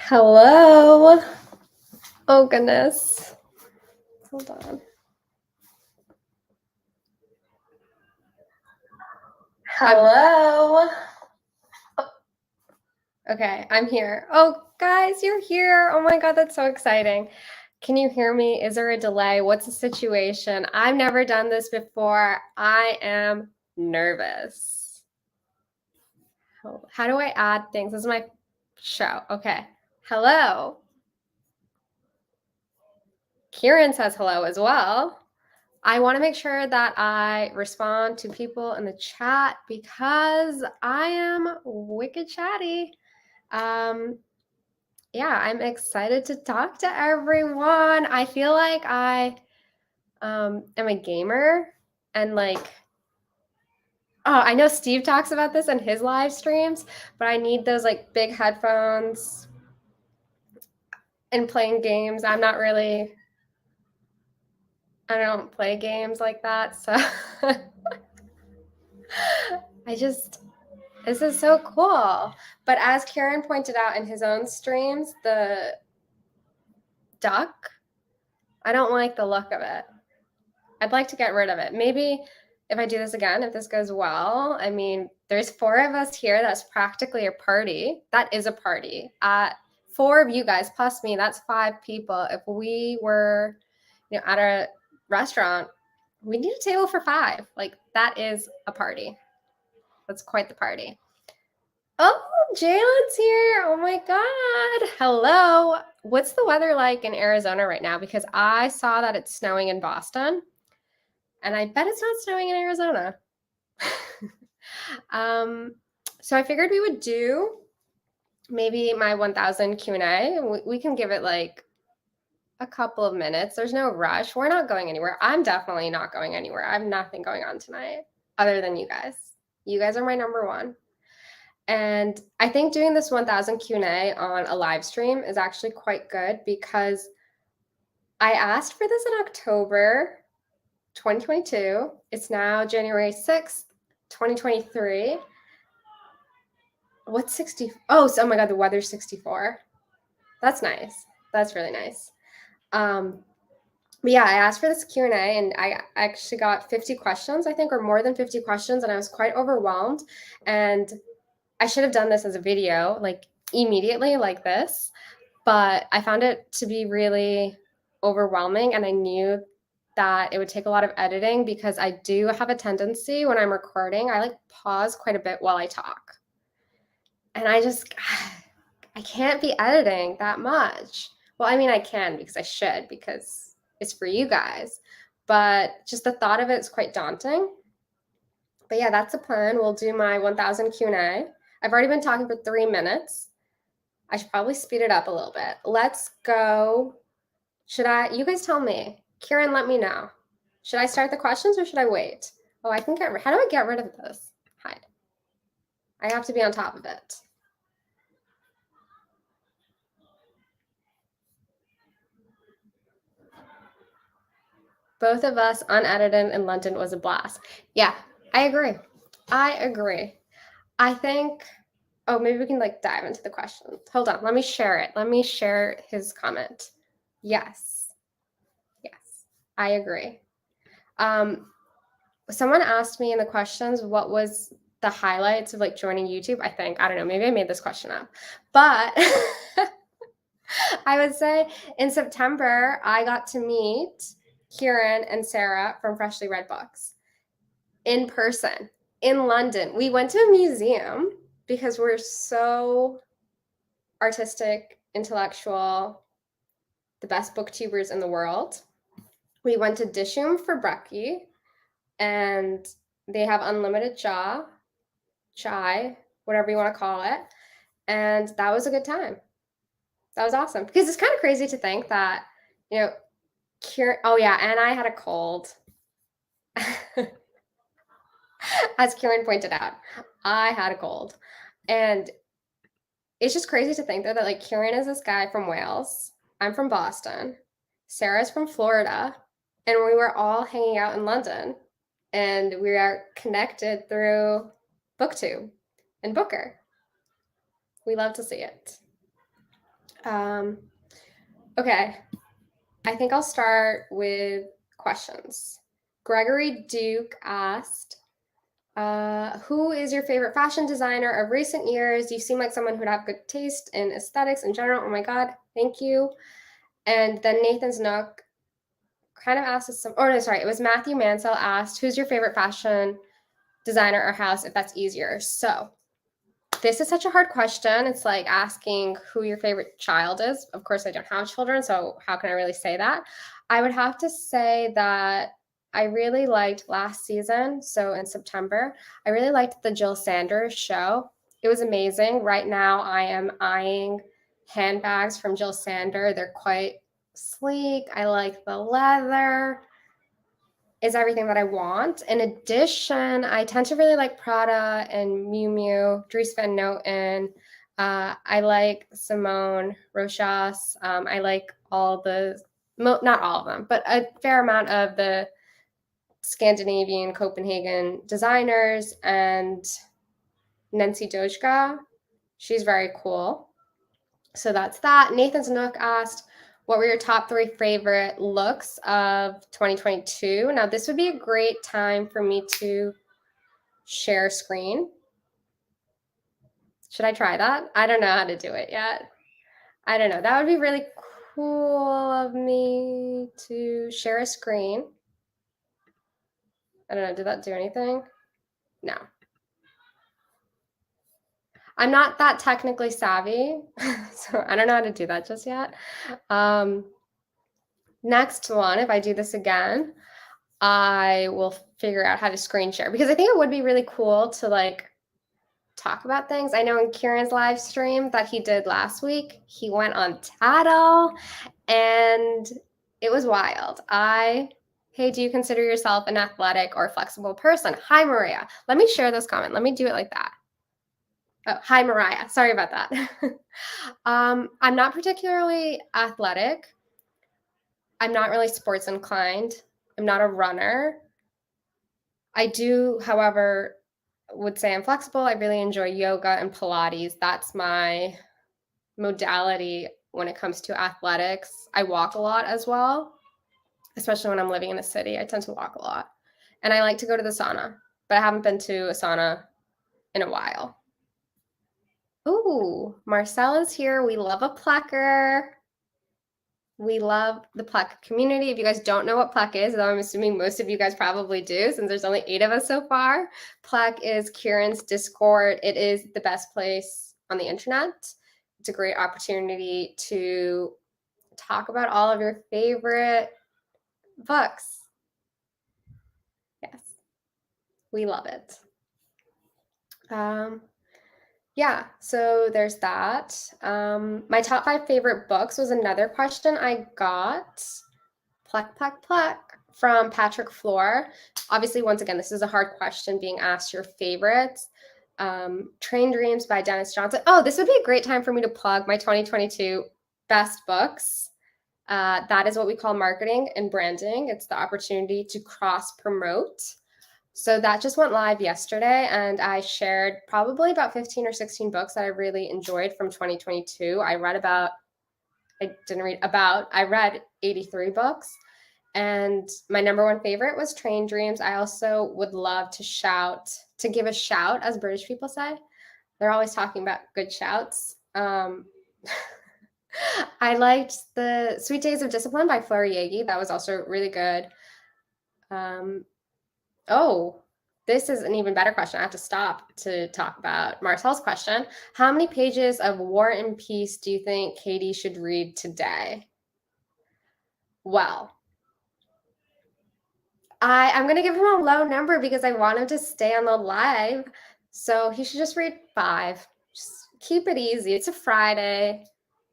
Hello. Oh, goodness. Hold on. Hello. Okay, I'm here. Oh, guys, you're here. Oh my God, that's so exciting. Can you hear me? Is there a delay? What's the situation? I've never done this before. I am nervous. How do I add things? This is my show. Okay. Hello. Kiran says hello as well. I want to make sure that I respond to people in the chat because I am wicked chatty. Yeah, I'm excited to talk to everyone. I feel like I am a gamer and I know Steve talks about this in his live streams, but I need those big headphones and playing games. I don't play games like that, so this is so cool. But as Kiran pointed out in his own streams, the duck, I don't like the look of it. I'd like to get rid of it. Maybe if I do this again, if this goes well, I mean, there's 4 of us here. That's practically a party. That is a party. 4 of you guys plus me, that's 5 people. If we were, at a restaurant, we need a table for 5. That is a party. That's quite the party. Oh, Jalen's here. Oh my God. Hello. What's the weather like in Arizona right now? Because I saw that it's snowing in Boston, and I bet it's not snowing in Arizona. So I figured we would do maybe my 1000 Q&A. We can give it a couple of minutes. There's no rush. We're not going anywhere. I'm definitely not going anywhere. I have nothing going on tonight other than you guys. You guys are my number one. And I think doing this 1000 Q&A on a live stream is actually quite good because I asked for this in October 2022. It's now January 6th, 2023. What's 60? Oh my God, the weather's 64. That's nice. That's really nice. But yeah, I asked for this Q&A and I actually got 50 questions, I think, or more than 50 questions, and I was quite overwhelmed. And I should have done this as a video, immediately like this, but I found it to be really overwhelming, and I knew that it would take a lot of editing because I do have a tendency when I'm recording, I pause quite a bit while I talk. And I can't be editing that much. Well, I mean, I can because I should, because it's for you guys, but just the thought of it is quite daunting. But yeah, that's the plan. We'll do my 1000 Q&A. I've already been talking for 3 minutes. I should probably speed it up a little bit. Let's go. You guys tell me. Kiran, let me know. Should I start the questions or should I wait? Oh, how do I get rid of this? Hide. I have to be on top of it. Both of us unedited in London was a blast. Yeah, I agree. I think, maybe we can dive into the questions. Hold on, let me share it. Let me share his comment. Yes, I agree. Someone asked me in the questions, what was the highlights of joining YouTube? I don't know, maybe I made this question up, but I would say in September, I got to meet Kiran and Sarah from Freshly Read Books in person in London. We went to a museum because we're so artistic, intellectual, the best booktubers in the world. We went to Dishoom for brekkie, and they have unlimited chai, whatever you want to call it. And that was a good time. That was awesome because it's kind of crazy to think that, oh yeah, and I had a cold. As Kiran pointed out, I had a cold. And it's just crazy to think though that Kiran is this guy from Wales. I'm from Boston. Sarah's from Florida. And we were all hanging out in London. And we are connected through BookTube and Booker. We love to see it. Okay, I think I'll start with questions. Gregory Duke asked, who is your favorite fashion designer of recent years? You seem like someone who'd have good taste in aesthetics in general. Oh my God, thank you. And then Nathan's Nook kind of asked us it was Matthew Mansell asked, who's your favorite fashion designer or house, if that's easier? So this is such a hard question. It's like asking who your favorite child is. Of course, I don't have children, so how can I really say that? I would have to say that I really liked last season, so in September, I really liked the Jill Sanders show. It was amazing. Right now, I am eyeing handbags from Jill Sander. They're quite sleek. I like the leather. Is everything that I want. In addition, I tend to really like Prada and Miu Miu, Dries Van Noten. I like Simone Rochas. I like all the, not all of them, but a fair amount of the Scandinavian Copenhagen designers, and Nancy Dojka. She's very cool. So that's that. Nathan's Nook asked, what were your top 3 favorite looks of 2022? Now, this would be a great time for me to share screen. Should I try that? I don't know how to do it yet. I don't know. That would be really cool of me to share a screen. I don't know. Did that do anything? No. I'm not that technically savvy, so I don't know how to do that just yet. Next one, if I do this again, I will figure out how to screen share, because I think it would be really cool to like talk about things. I know in Kiran's live stream that he did last week, he went on Tattle and it was wild. Hey, do you consider yourself an athletic or flexible person? Hi, Maria. Let me share this comment. Let me do it like that. Oh, hi, Mariah. Sorry about that. I'm not particularly athletic. I'm not really sports inclined. I'm not a runner. I do, however, would say I'm flexible. I really enjoy yoga and Pilates. That's my modality when it comes to athletics. I walk a lot as well, especially when I'm living in the city. I tend to walk a lot. And I like to go to the sauna, but I haven't been to a sauna in a while. Ooh, Marcella's here. We love a plucker. We love the Pluck community. If you guys don't know what Pluck is, though I'm assuming most of you guys probably do, since there's only 8 of us so far, Pluck is Kiran's Discord. It is the best place on the internet. It's a great opportunity to talk about all of your favorite books. Yes, we love it. Yeah, so there's that. My top 5 favorite books was another question I got. Pluck, pluck, pluck from Patrick Floor. Obviously, once again, this is a hard question being asked your favorites. Train Dreams by Dennis Johnson. Oh, this would be a great time for me to plug my 2022 best books. That is what we call marketing and branding. It's the opportunity to cross-promote. So that just went live yesterday, and I shared probably about 15 or 16 books that I really enjoyed from 2022. I read 83 books, and my number 1 favorite was Train Dreams. I also would love to give a shout, as British people say. They're always talking about good shouts. I liked the Sweet Days of Discipline by Fleur Yagi. That was also really good. Oh, this is an even better question. I have to stop to talk about Marcel's question. How many pages of War and Peace do you think Katie should read today? Well, I'm going to give him a low number because I want him to stay on the live. So he should just read 5. Just keep it easy. It's a Friday.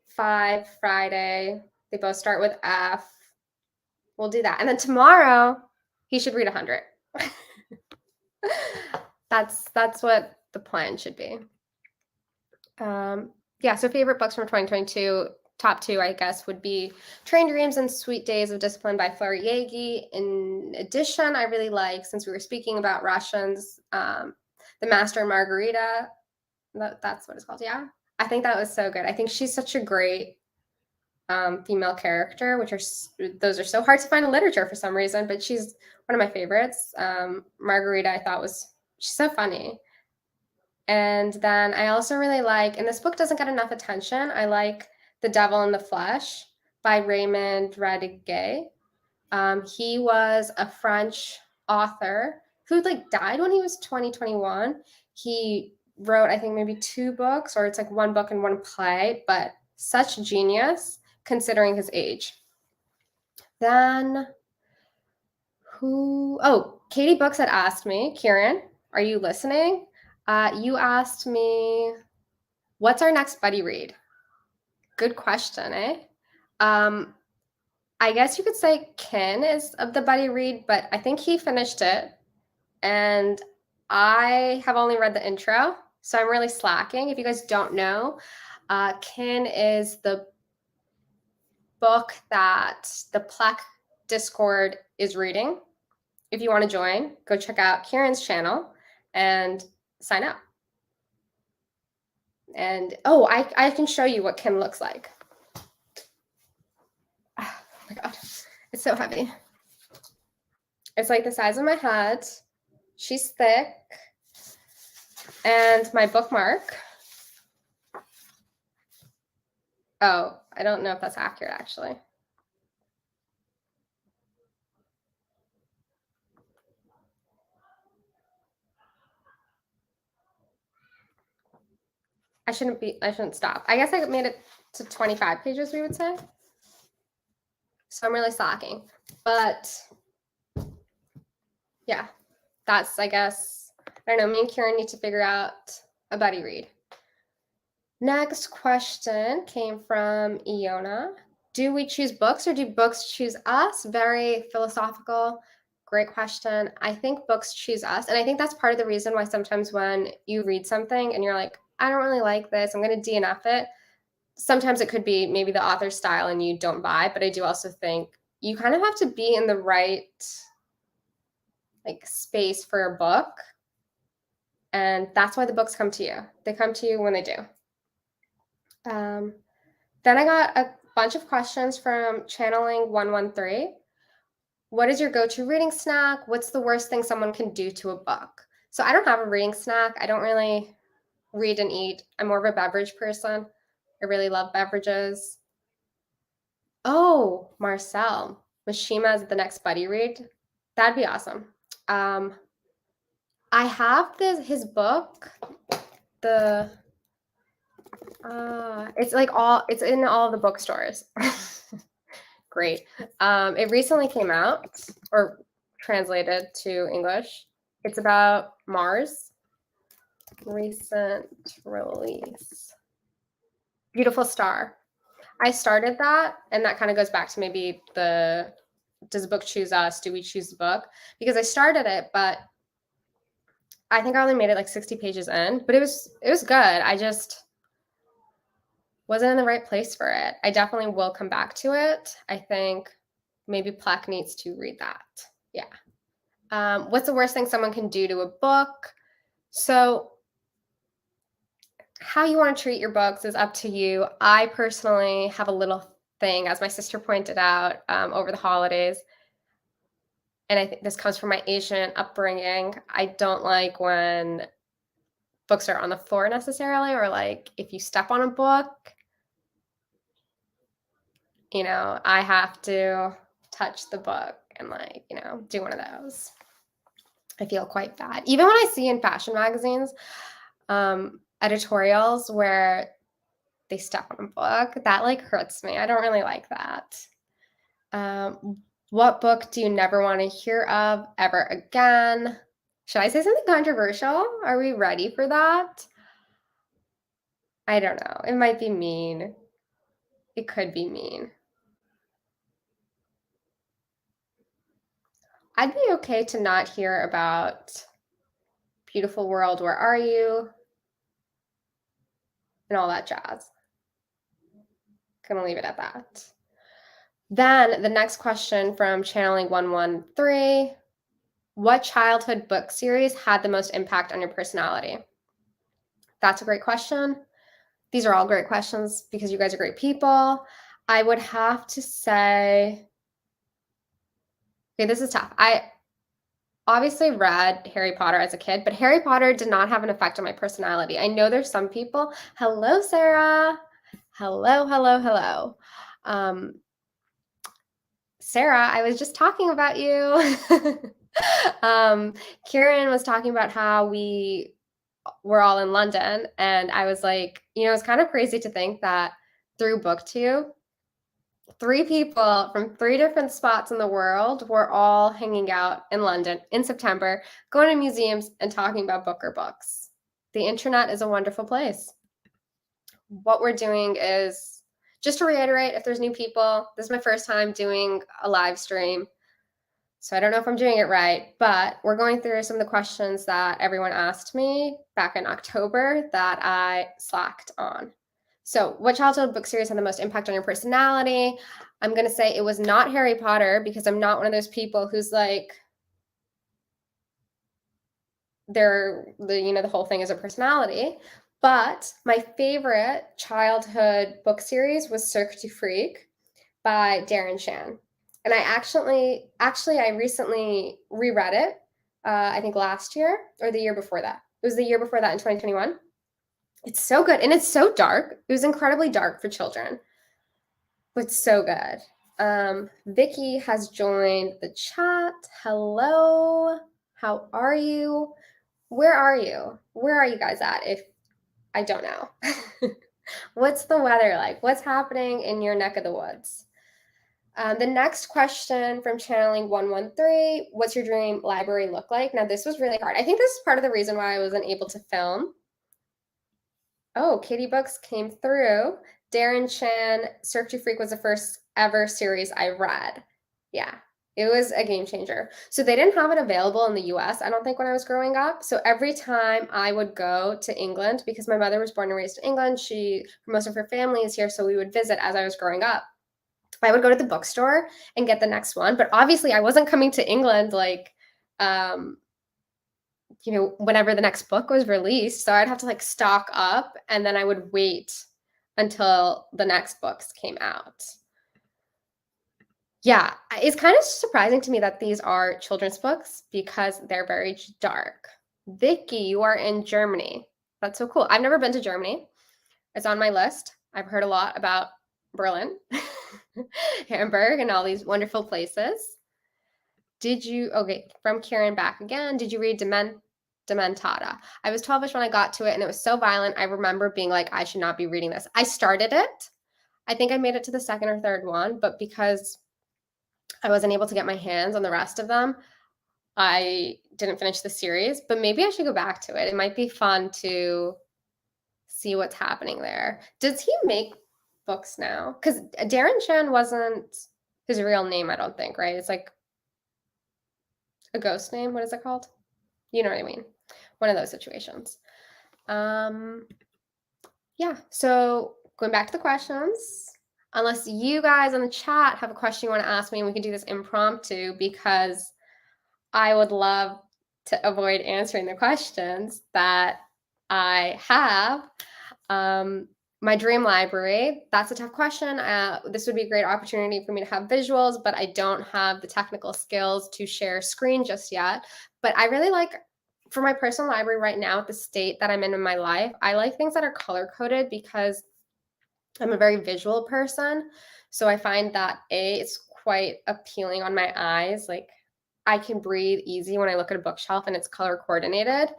5 Friday. They both start with F. We'll do that. And then tomorrow, he should read 100. That's what the plan should be. Yeah, so favorite books from 2022, top 2, I guess, would be Train Dreams and Sweet Days of Discipline by Fleur Yagi. In addition, I really like, since we were speaking about Russians, The Master and Margarita. That's what it's called, yeah. I think that was so good. I think she's such a great female character, those are so hard to find in literature for some reason, but she's one of my favorites. Margarita, I thought she's so funny. And then I also really like, and this book doesn't get enough attention, I like The Devil in the Flesh by Raymond Radiguet. He was a French author who died when he was 21. He wrote, I think, maybe 2 books, or it's like 1 book and 1 play, but such genius considering his age. Then Katie Books had asked me, Kiran, are you listening? You asked me, what's our next buddy read? Good question, eh? I guess you could say Ken is of the buddy read, but I think he finished it. And I have only read the intro, so I'm really slacking. If you guys don't know, Ken is the book that the Plek Discord is reading. If you want to join, go check out Kiran's channel and sign up. And I can show you what Ken looks like. Oh my God, it's so heavy. It's like the size of my head. She's thick. And my bookmark. Oh, I don't know if that's accurate, actually. I shouldn't stop. I guess I made it to 25 pages, we would say. So I'm really slacking. But yeah, that's, I guess, I don't know, me and Kiran need to figure out a buddy read. Next question came from Iona. Do we choose books or do books choose us? Very philosophical. Great question. I think books choose us. And I think that's part of the reason why sometimes when you read something and you're like, I don't really like this, I'm going to DNF it. Sometimes it could be maybe the author's style and you don't buy, but I do also think you kind of have to be in the right space for a book. And that's why the books come to you. They come to you when they do. Then I got a bunch of questions from Channeling 113. What is your go-to reading snack? What's the worst thing someone can do to a book? So I don't have a reading snack. I don't really read and eat. I'm more of a beverage person. I really love beverages. Oh, Marcel. Mishima is the next buddy read. That'd be awesome. I have his book. It's in all the bookstores. Great. It recently came out or translated to English. It's about Mars. Recent release. Beautiful Star. I started that, and that kind of goes back to maybe does the book choose us? Do we choose the book? Because I started it, but I think I only made it 60 pages in, but it was good. I just wasn't in the right place for it. I definitely will come back to it. I think maybe Plek needs to read that. Yeah. What's the worst thing someone can do to a book? So how you want to treat your books is up to you. I personally have a little thing, as my sister pointed out, over the holidays. And I think this comes from my Asian upbringing. I don't like when books are on the floor necessarily, or if you step on a book, I have to touch the book and do one of those. I feel quite bad. Even when I see in fashion magazines, editorials where they step on a book, that hurts me. I don't really like that. What book do you never want to hear of ever again? Should I say something controversial? Are we ready for that? I don't know. It might be mean. It could be mean. I'd be okay to not hear about Beautiful World, Where Are You? And all that jazz. Gonna leave it at that. Then the next question from Channeling 113. What childhood book series had the most impact on your personality? That's a great question. These are all great questions because you guys are great people. I would have to say, okay, this is tough. I obviously read Harry Potter as a kid, but Harry Potter did not have an effect on my personality. I know there's some people. Hello, Sarah. Hello, hello, hello. Sarah, I was just talking about you. Kiran was talking about how we were all in London, and I was like, it's kind of crazy to think that through BookTube, 3 people from 3 different spots in the world were all hanging out in London in September, going to museums and talking about book or books. The internet is a wonderful place. What we're doing is, just to reiterate, if there's new people, this is my first time doing a live stream. So I don't know if I'm doing it right, but we're going through some of the questions that everyone asked me back in October that I slacked on. So what childhood book series had the most impact on your personality? I'm going to say it was not Harry Potter, because I'm not one of those people who's like, the whole thing is a personality. But my favorite childhood book series was Cirque du Freak by Darren Shan. And I recently reread it, I think last year or the year before that. It was the year before that, in 2021. It's so good, and it's so dark. It was incredibly dark for children, but so good. Vicky has joined the chat. Hello, how are you? Where are you? Where are you guys at? If I don't know. What's the weather like? What's happening in your neck of the woods? The next question from Channeling 113, what's your dream library look like? Now, this was really hard. I think this is part of the reason why I wasn't able to film. Oh, Katie Books came through. Darren Shan, Cirque du Freak was the first ever series I read. Yeah, it was a game changer. So they didn't have it available in the US, I don't think, when I was growing up. So every time I would go to England, because my mother was born and raised in England, most of her family is here, so we would visit as I was growing up. I would go to the bookstore and get the next one. But obviously I wasn't coming to England whenever the next book was released. So I'd have to stock up, and then I would wait until the next books came out. Yeah, it's kind of surprising to me that these are children's books because they're very dark. Vicky, you are in Germany. That's so cool. I've never been to Germany. It's on my list. I've heard a lot about Berlin, Hamburg, and all these wonderful places. From Kiran back again, did you read Dementata? I was 12ish when I got to it, and it was so violent. I remember being like, I should not be reading this. I started it. I think I made it to the second or third one, but because I wasn't able to get my hands on the rest of them, I didn't finish the series, but maybe I should go back to it. It might be fun to see what's happening there. Does he make books now? Because Darren Shan wasn't his real name, I don't think, right? It's like a ghost name. What is it called? You know what I mean? One of those situations. Yeah, so going back to the questions, unless you guys in the chat have a question you want to ask me, and we can do this impromptu, because I would love to avoid answering the questions that I have. My dream library, that's a tough question. This would be a great opportunity for me to have visuals, but I don't have the technical skills to share screen just yet. But I really like, for my personal library right now, at the state that I'm in my life, I like things that are color-coded because I'm a very visual person. So I find that it's quite appealing on my eyes. Like, I can breathe easy when I look at a bookshelf and it's color coordinated.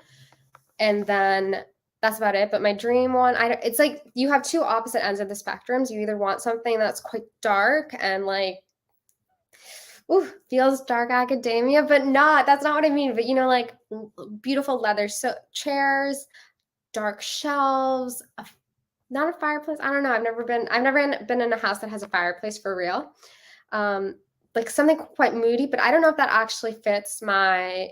And then that's about it. But my dream one, it's like you have two opposite ends of the spectrums. You either want something that's quite dark and feels dark academia, but that's not what I mean. But beautiful leather chairs, dark shelves, not a fireplace. I don't know. I've never been in a house that has a fireplace for real. Something quite moody, but I don't know if that actually fits my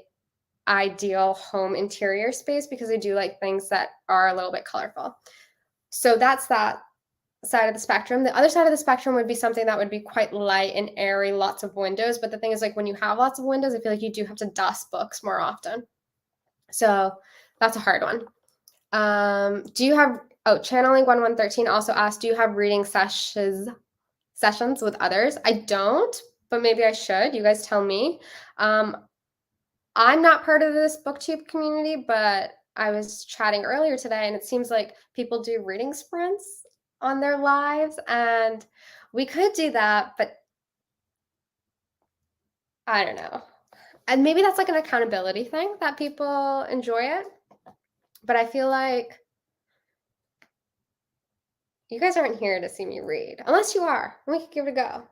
ideal home interior space, because I do like things that are a little bit colorful. So that's that side of the spectrum. The other side of the spectrum would be something that would be quite light and airy, lots of windows. But the thing is, when you have lots of windows, I feel like you do have to dust books more often. So that's a hard one. Channeling 1113 also asked, do you have reading sessions sessions with others. I don't, but maybe I should. You guys tell me. I'm not part of this booktube community, but I was chatting earlier today, and it seems like people do reading sprints on their lives, and we could do that, but I don't know. And maybe that's like an accountability thing that people enjoy it. But I feel like you guys aren't here to see me read. Unless you are. We could give it a go.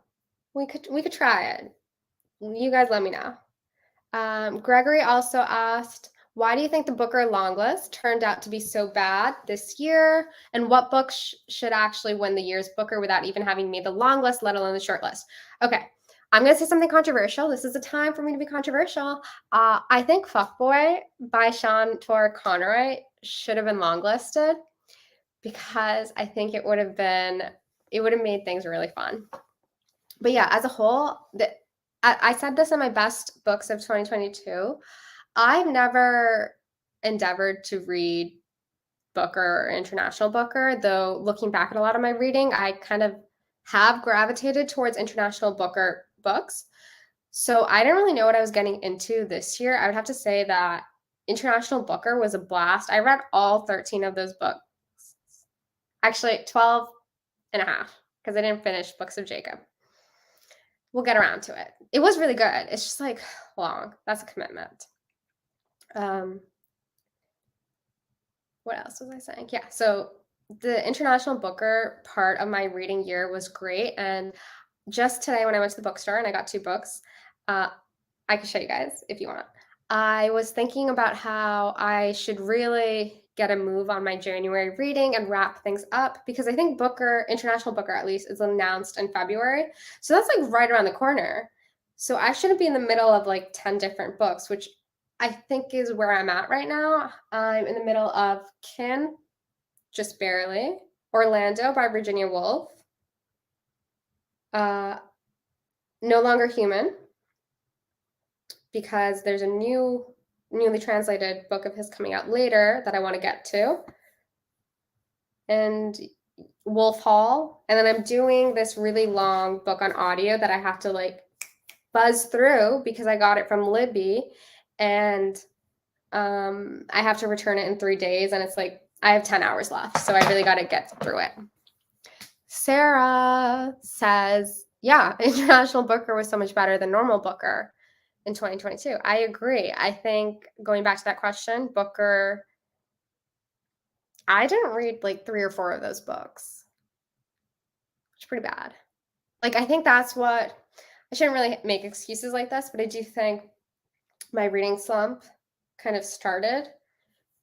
We could try it. You guys let me know. Gregory also asked, why do you think the Booker long list turned out to be so bad this year? And what book should actually win the year's Booker without even having made the long list, let alone the short list? Okay, I'm going to say something controversial. This is a time for me to be controversial. I think Fuckboy by Sean Tor Conroy should have been longlisted because I think it would have made things really fun. But yeah, as a whole, I said this in my best books of 2022. I've never endeavored to read Booker or international Booker, though looking back at a lot of my reading, I kind of have gravitated towards international Booker books. So I didn't really know what I was getting into this year. I would have to say that international Booker was a blast. I read all 13 of those books. Actually, 12 and a half, because I didn't finish Books of Jacob. We'll get around to it. It was really good. It's just like long. That's a commitment. What else was I saying? Yeah, so the international Booker part of my reading year was great. And just today when I went to the bookstore and I got 2 books, I can show you guys if you want. I was thinking about how I should really get a move on my January reading and wrap things up, because I think Booker, international Booker at least, is announced in February. So that's like right around the corner. So I shouldn't be in the middle of like 10 different books, which I think is where I'm at right now. I'm in the middle of Kin, just barely, Orlando by Virginia Woolf, No Longer Human, because there's a newly translated book of his coming out later that I want to get to, and Wolf Hall. And then I'm doing this really long book on audio that I have to like buzz through because I got it from Libby, and I have to return it in 3 days, and it's like I have 10 hours left, so I really got to get through it. Sarah says, yeah, international Booker was so much better than normal Booker in 2022. I agree. I think going back to that question, Booker, I didn't read like 3 or 4 of those books. It's pretty bad. Like, I think that's what, I shouldn't really make excuses like this, but I do think my reading slump kind of started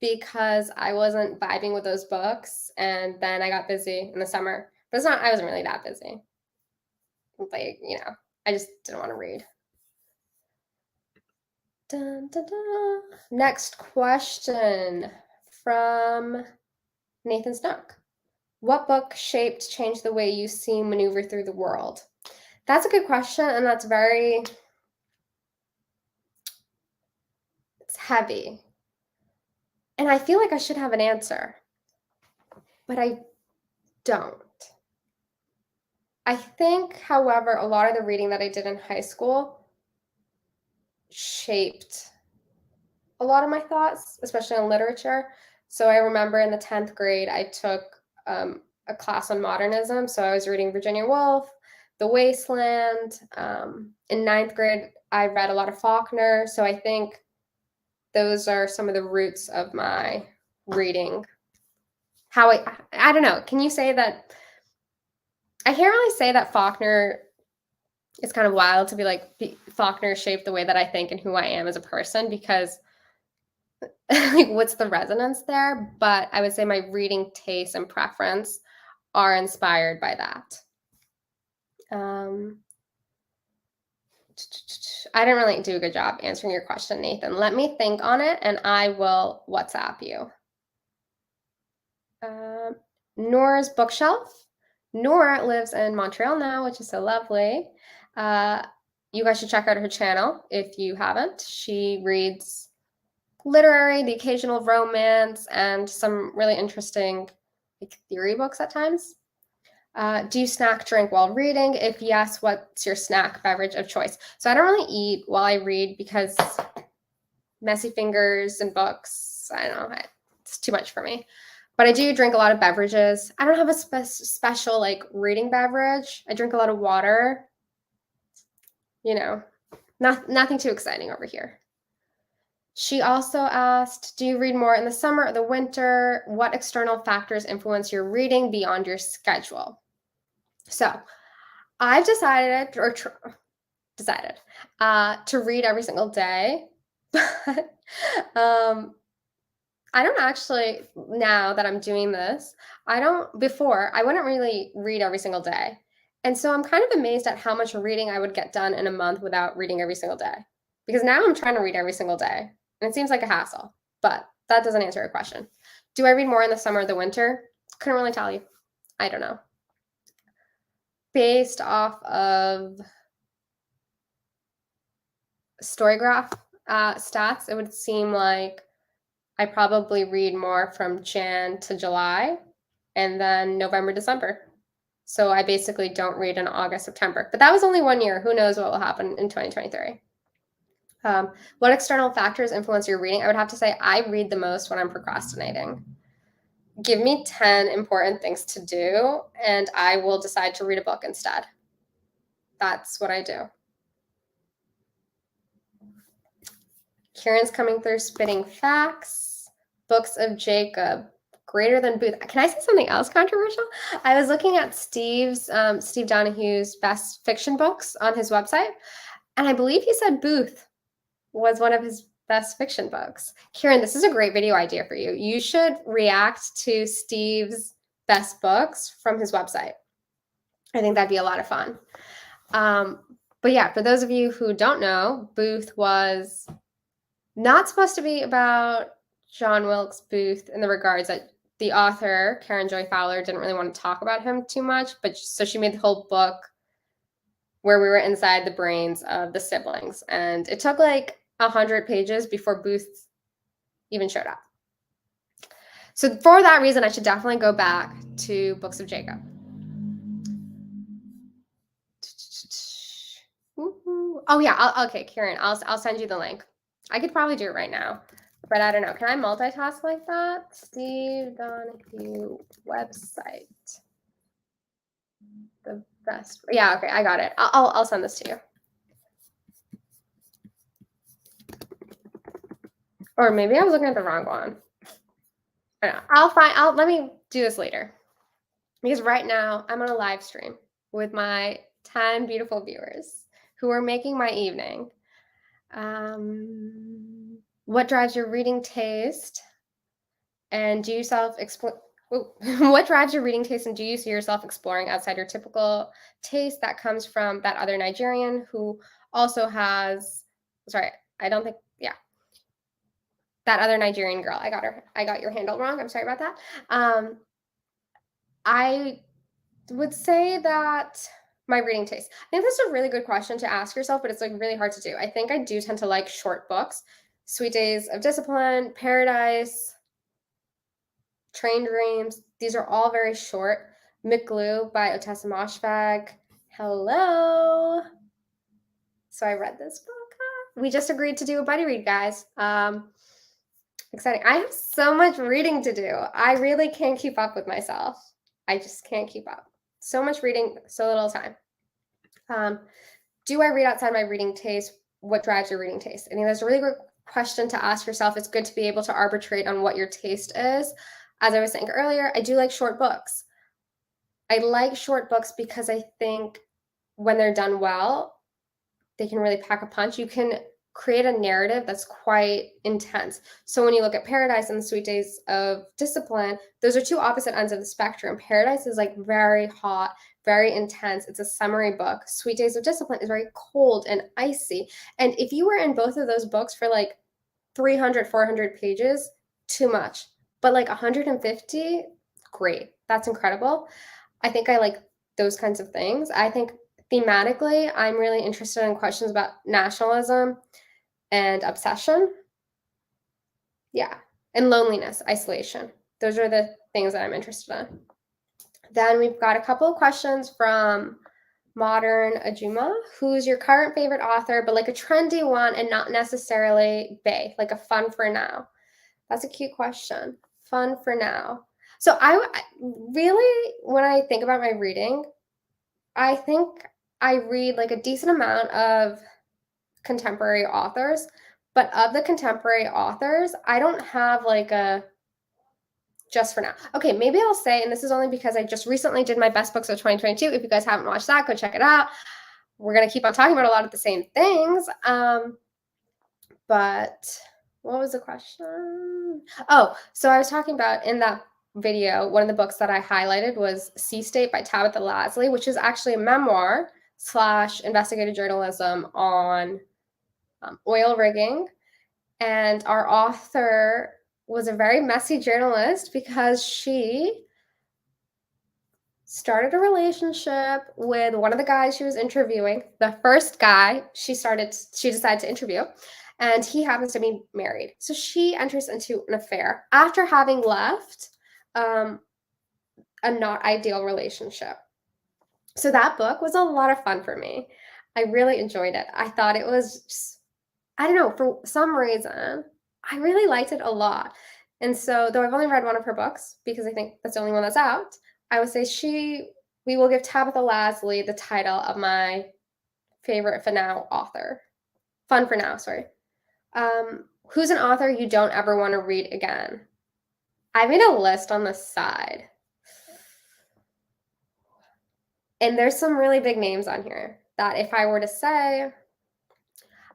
because I wasn't vibing with those books, and then I got busy in the summer. But I wasn't really that busy. Like, I just didn't want to read. Dun, dun, dun. Next question from Nathan Snook. What book changed the way you see maneuver through the world? That's a good question, and that's it's heavy. And I feel like I should have an answer, but I don't. I think, however, a lot of the reading that I did in high school shaped a lot of my thoughts, especially on literature. So I remember in the 10th grade, I took a class on modernism. So I was reading Virginia Woolf, The Wasteland. In 9th grade, I read a lot of Faulkner. So I think those are some of the roots of my reading. How I don't know. Can you say that? I can't really say that Faulkner, it's kind of wild to be like, Faulkner shaped the way that I think and who I am as a person, because like, what's the resonance there? But I would say my reading taste and preference are inspired by that. I didn't really do a good job answering your question, Nathan. Let me think on it, and I will WhatsApp you. Nora's Bookshelf. Nora lives in Montreal now, which is so lovely. You guys should check out her channel if you haven't. She reads literary, the occasional romance, and some really interesting like theory books at times. Do you snack, drink while reading? If yes, what's your snack beverage of choice? So I don't really eat while I read because messy fingers and books, I don't know, it's too much for me. But I do drink a lot of beverages. I don't have a special like reading beverage. I drink a lot of water. You know, nothing too exciting over here. She also asked, do you read more in the summer or the winter? What external factors influence your reading beyond your schedule? So I've decided to read every single day, but I don't actually, now that I'm doing this, before, I wouldn't really read every single day. And so I'm kind of amazed at how much reading I would get done in a month without reading every single day. Because now I'm trying to read every single day, and it seems like a hassle, but that doesn't answer your question. Do I read more in the summer or the winter? Couldn't really tell you. I don't know. Based off of Storygraph stats, it would seem like I probably read more from Jan to July and then November, December. So I basically don't read in August, September. But that was only 1 year. Who knows what will happen in 2023? What external factors influence your reading? I would have to say I read the most when I'm procrastinating. Give me 10 important things to do, and I will decide to read a book instead. That's what I do. Kiran's coming through spitting facts. Books of Jacob, greater than Booth. Can I say something else controversial? I was looking at Steve Donahue's best fiction books on his website, and I believe he said Booth was one of his best fiction books. Kiran, this is a great video idea for you. You should react to Steve's best books from his website. I think that'd be a lot of fun. But yeah, for those of you who don't know, Booth was not supposed to be about John Wilkes Booth in the regards that the author, Karen Joy Fowler, didn't really want to talk about him too much, but so she made the whole book where we were inside the brains of the siblings. And it took like 100 pages before Booth even showed up. So for that reason, I should definitely go back to Books of Jacob. Oh yeah, okay, Kiran, I'll send you the link. I could probably do it right now, but I don't know. Can I multitask like that? Steve Donahue website. The best. Yeah, okay, I got it. I'll send this to you. Or maybe I was looking at the wrong one. I don't know. Let me do this later. Because right now I'm on a live stream with my 10 beautiful viewers who are making my evening. What drives your reading taste? And do you what drives your reading taste, and do you see yourself exploring outside your typical taste that comes from that other Nigerian who also has, sorry, I don't think, yeah, that other Nigerian girl. I got your handle wrong. I'm sorry about that. I would say that my reading taste. I think that's a really good question to ask yourself, but it's like really hard to do. I think I do tend to like short books. Sweet Days of Discipline, Paradise, Train Dreams. These are all very short. McGlue by Otessa Moshfegh. Hello. So I read this book. We just agreed to do a buddy read, guys. Exciting. I have so much reading to do. I really can't keep up with myself. I just can't keep up. So much reading, so little time. Do I read outside my reading taste? What drives your reading taste? I think that's a really good question to ask yourself. It's good to be able to arbitrate on what your taste is. As I was saying earlier, I do like short books. I like short books because I think when they're done well, they can really pack a punch. You can create a narrative that's quite intense. So when you look at Paradise and the Sweet Days of Discipline, those are two opposite ends of the spectrum. Paradise is like very hot, very intense. It's a summary book. Sweet Days of Discipline is very cold and icy. And if you were in both of those books for like 300, 400 pages, too much. But like 150, great. That's incredible. I think I like those kinds of things. I think thematically, I'm really interested in questions about nationalism and obsession. Yeah. And loneliness, isolation. Those are the things that I'm interested in. Then we've got a couple of questions from Modern Ajuma. Who's your current favorite author, but like a trendy one and not necessarily bae, like a fun for now? That's a cute question. Fun for now. So I really, when I think about my reading, I think I read like a decent amount of contemporary authors, but of the contemporary authors, I don't have like a just for now. Okay, maybe I'll say, and this is only because I just recently did my best books of 2022. If you guys haven't watched that, go check it out. We're going to keep on talking about a lot of the same things. But what was the question? Oh, so I was talking about in that video, one of the books that I highlighted was Sea State by Tabitha Lasley, which is actually a memoir / investigative journalism on oil rigging. And our author was a very messy journalist because she started a relationship with one of the guys she was interviewing. The first guy she decided to interview, and he happens to be married. So she enters into an affair after having left a not ideal relationship. So that book was a lot of fun for me. I really enjoyed it. I thought it was just, I don't know, for some reason, I really liked it a lot. And so, though I've only read one of her books because I think that's the only one that's out, I would say we will give Tabitha Lasley the title of my favorite for now author. Fun for now, sorry. Who's an author you don't ever want to read again? I made a list on the side. And there's some really big names on here that if I were to say,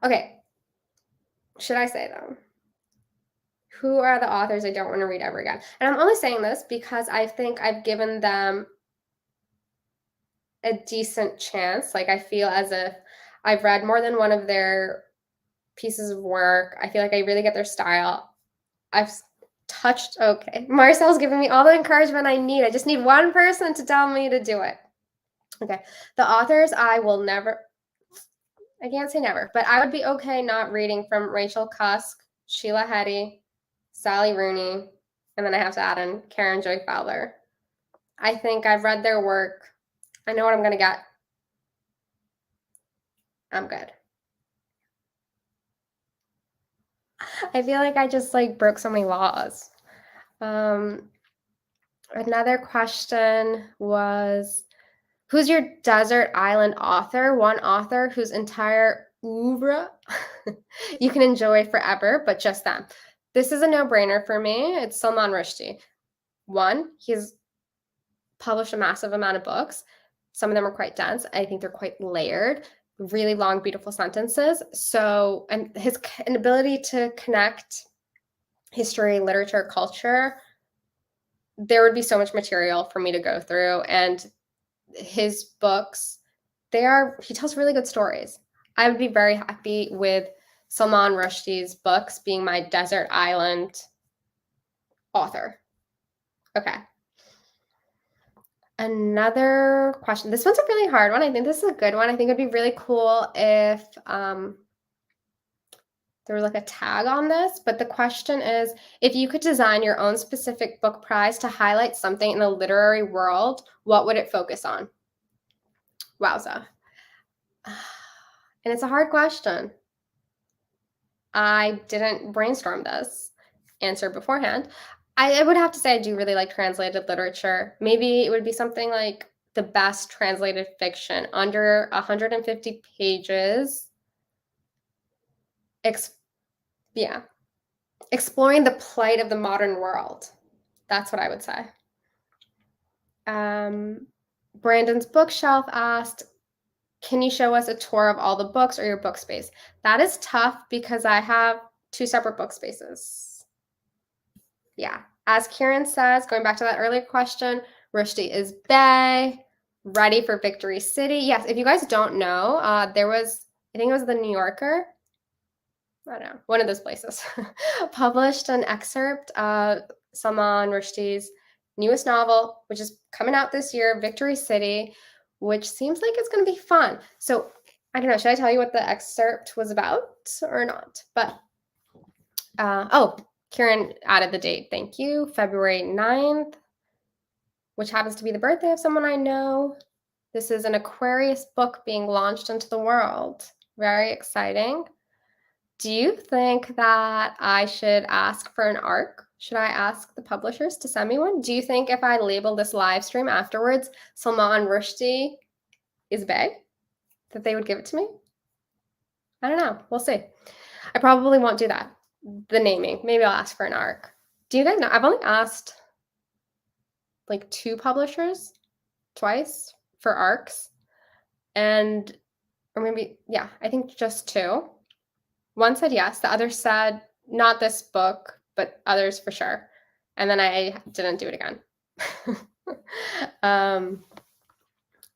okay, should I say them? Who are the authors I don't want to read ever again? And I'm only saying this because I think I've given them a decent chance. Like I feel as if I've read more than one of their pieces of work. I feel like I really get their style. I've touched, okay. Marcel's giving me all the encouragement I need. I just need one person to tell me to do it. Okay. The authors I will never, I can't say never, but I would be okay not reading from Rachel Cusk, Sheila Heti, Sally Rooney, and then I have to add in Karen Joy Fowler. I think I've read their work. I know what I'm going to get. I'm good. I feel like I just like broke so many laws. Another question was, who's your desert island author? One author whose entire oeuvre you can enjoy forever, but just them. This is a no-brainer for me. It's Salman Rushdie. One, he's published a massive amount of books. Some of them are quite dense. I think they're quite layered, really long, beautiful sentences. So, and his ability to connect history, literature, culture, there would be so much material for me to go through. And his books, he tells really good stories. I would be very happy with Salman Rushdie's books being my desert island author. Okay. Another question. This one's a really hard one. I think this is a good one. I think it'd be really cool if there was like a tag on this, but the question is, if you could design your own specific book prize to highlight something in the literary world, what would it focus on? Wowza. And it's a hard question. I didn't brainstorm this answer beforehand. I would have to say I do really like translated literature. Maybe it would be something like the best translated fiction under 150 pages. Exploring the plight of the modern world. That's what I would say. Brandon's Bookshelf asked, can you show us a tour of all the books or your book space? That is tough because I have 2 separate book spaces. Yeah. As Kiran says, going back to that earlier question, Rushdie is bae, ready for Victory City. Yes, if you guys don't know, I think it was the New Yorker, I don't know, one of those places, published an excerpt of Salman Rushdie's newest novel, which is coming out this year, Victory City, which seems like it's going to be fun. So I don't know, should I tell you what the excerpt was about or not? But, Kieran added the date. Thank you. February 9th. which happens to be the birthday of someone I know. This is an Aquarius book being launched into the world. Very exciting. Do you think that I should ask for an ARC? Should I ask the publishers to send me one? Do you think if I label this live stream afterwards, Salman Rushdie is big, that they would give it to me? I don't know. We'll see. I probably won't do that. The naming. Maybe I'll ask for an ARC. Do you guys know? I've only asked like 2 publishers twice for ARCs. And, or maybe, yeah, I think just 2. One said yes. The other said not this book, but others for sure. And then I didn't do it again.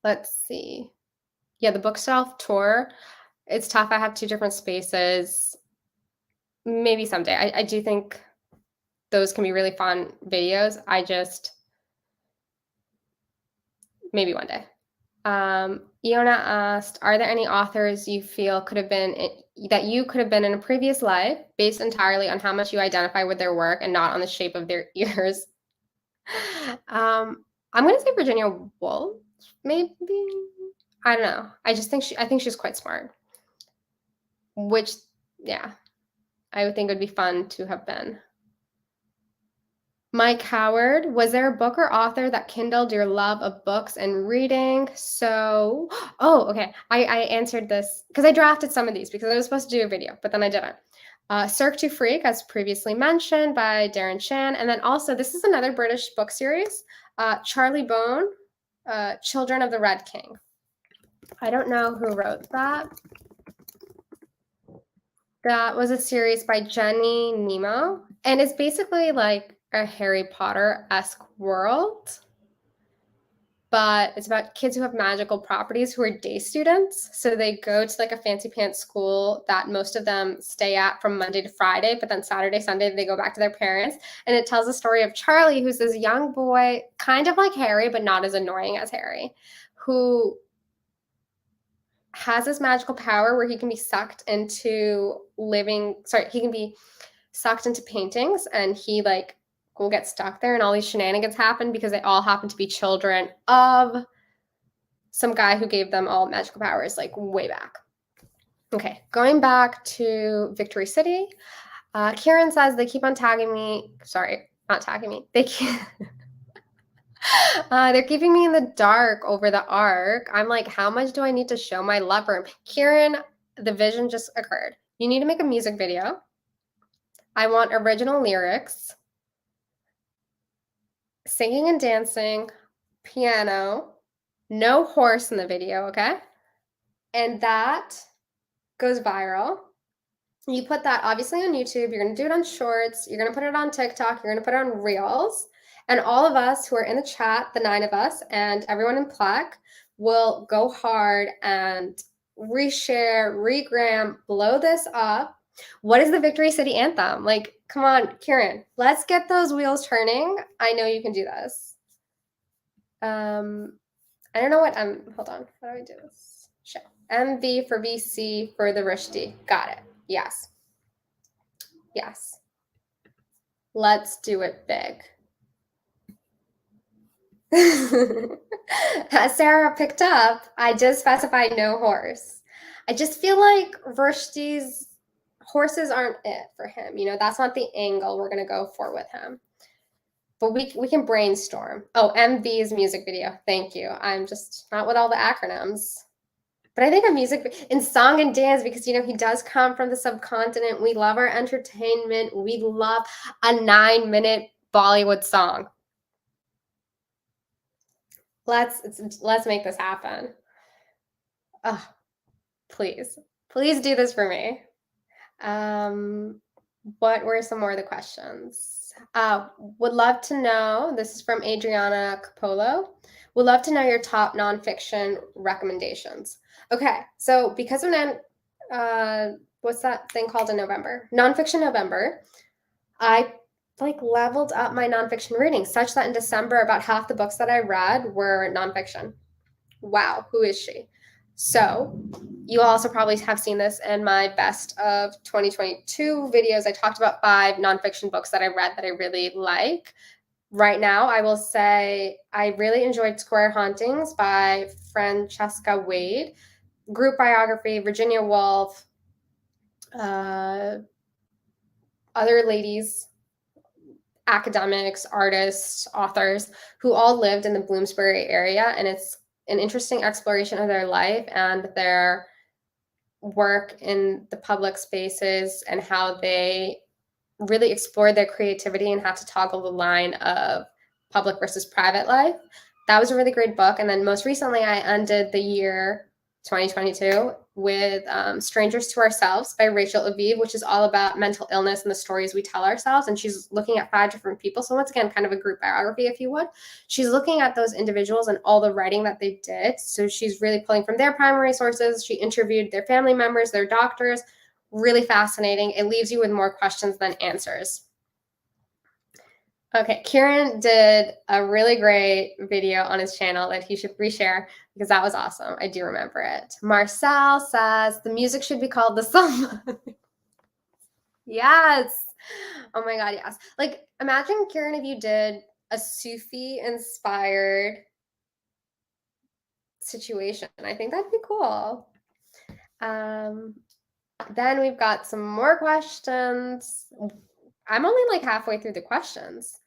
Let's see. Yeah, the bookshelf tour. It's tough. I have 2 different spaces. Maybe someday. I do think those can be really fun videos. Maybe one day. Iona asked, are there any authors you feel that you could have been in a previous life based entirely on how much you identify with their work and not on the shape of their ears? I'm going to say Virginia Woolf, maybe. I don't know. I think she's quite smart. Which, yeah, I would think it would be fun to have been. Mike Howard, was there a book or author that kindled your love of books and reading? So, okay. I answered this because I drafted some of these because I was supposed to do a video, but then I didn't. Cirque du Freak, as previously mentioned by Darren Chan. And then also, this is another British book series, Charlie Bone, Children of the Red King. I don't know who wrote that. That was a series by Jenny Nemo. And it's basically like a Harry Potter-esque world, but it's about kids who have magical properties who are day students. So they go to like a fancy pants school that most of them stay at from Monday to Friday, but then Saturday, Sunday, they go back to their parents. And it tells the story of Charlie, who's this young boy, kind of like Harry, but not as annoying as Harry, who has this magical power where he can be sucked into paintings, and he like will get stuck there, and all these shenanigans happen because they all happen to be children of some guy who gave them all magical powers like way back. Okay, going back to Victory City. Kiran says they keep on tagging me. Sorry, not tagging me. They keep they're keeping me in the dark over the ARC. I'm like, how much do I need to show my lover? Kiran, the vision just occurred. You need to make a music video. I want original lyrics, singing and dancing, piano, no horse in the video, okay? And that goes viral. You put that obviously on YouTube. You're going to do it on Shorts. You're going to put it on TikTok. You're going to put it on Reels. And all of us who are in the chat, the 9 of us, and everyone in Plaque will go hard and reshare, regram, blow this up. What is the Victory City anthem? Like, come on, Kiran, let's get those wheels turning. I know you can do this. I don't know what hold on. How do I do this? Show. MV for VC for the Rushdie. Got it. Yes. Yes. Let's do it big. As Sarah picked up, I did specify no horse. I just feel like Rushdie's horses aren't it for him. You know, that's not the angle we're going to go for with him. But we can brainstorm. Oh, MV's music video. Thank you. I'm just not with all the acronyms. But I think a music in song and dance, because, you know, he does come from the subcontinent. We love our entertainment. We love a 9-minute Bollywood song. Let's make this happen. Oh, please do this for me. What were some more of the questions? Would love to know, this is from Adriana Capolo, would love to know your top nonfiction recommendations. Okay, so because of what's that thing called in November? Nonfiction November, I like leveled up my nonfiction reading such that in December, about half the books that I read were nonfiction. Wow, who is she? So you also probably have seen this in my best of 2022 videos. I talked about 5 nonfiction books that I read that I really like. right now, I will say I really enjoyed Square Hauntings by Francesca Wade, group biography, Virginia Woolf, other ladies, academics, artists, authors who all lived in the Bloomsbury area. And it's an interesting exploration of their life and their work in the public spaces and how they really explored their creativity and had to toggle the line of public versus private life. That was a really great book. And then most recently, I ended the year 2022 with Strangers to Ourselves by Rachel Aviv, which is all about mental illness and the stories we tell ourselves. And she's looking at 5 different people. So once again, kind of a group biography, if you would. She's looking at those individuals and all the writing that they did. So she's really pulling from their primary sources. She interviewed their family members, their doctors. Really fascinating. It leaves you with more questions than answers. Okay, Kiran did a really great video on his channel that he should reshare because that was awesome. I do remember it. Marcel says the music should be called the song. Yes. Oh my God, yes. Like, imagine, Kiran, if you did a Sufi-inspired situation. I think that'd be cool. Then we've got some more questions. I'm only like halfway through the questions.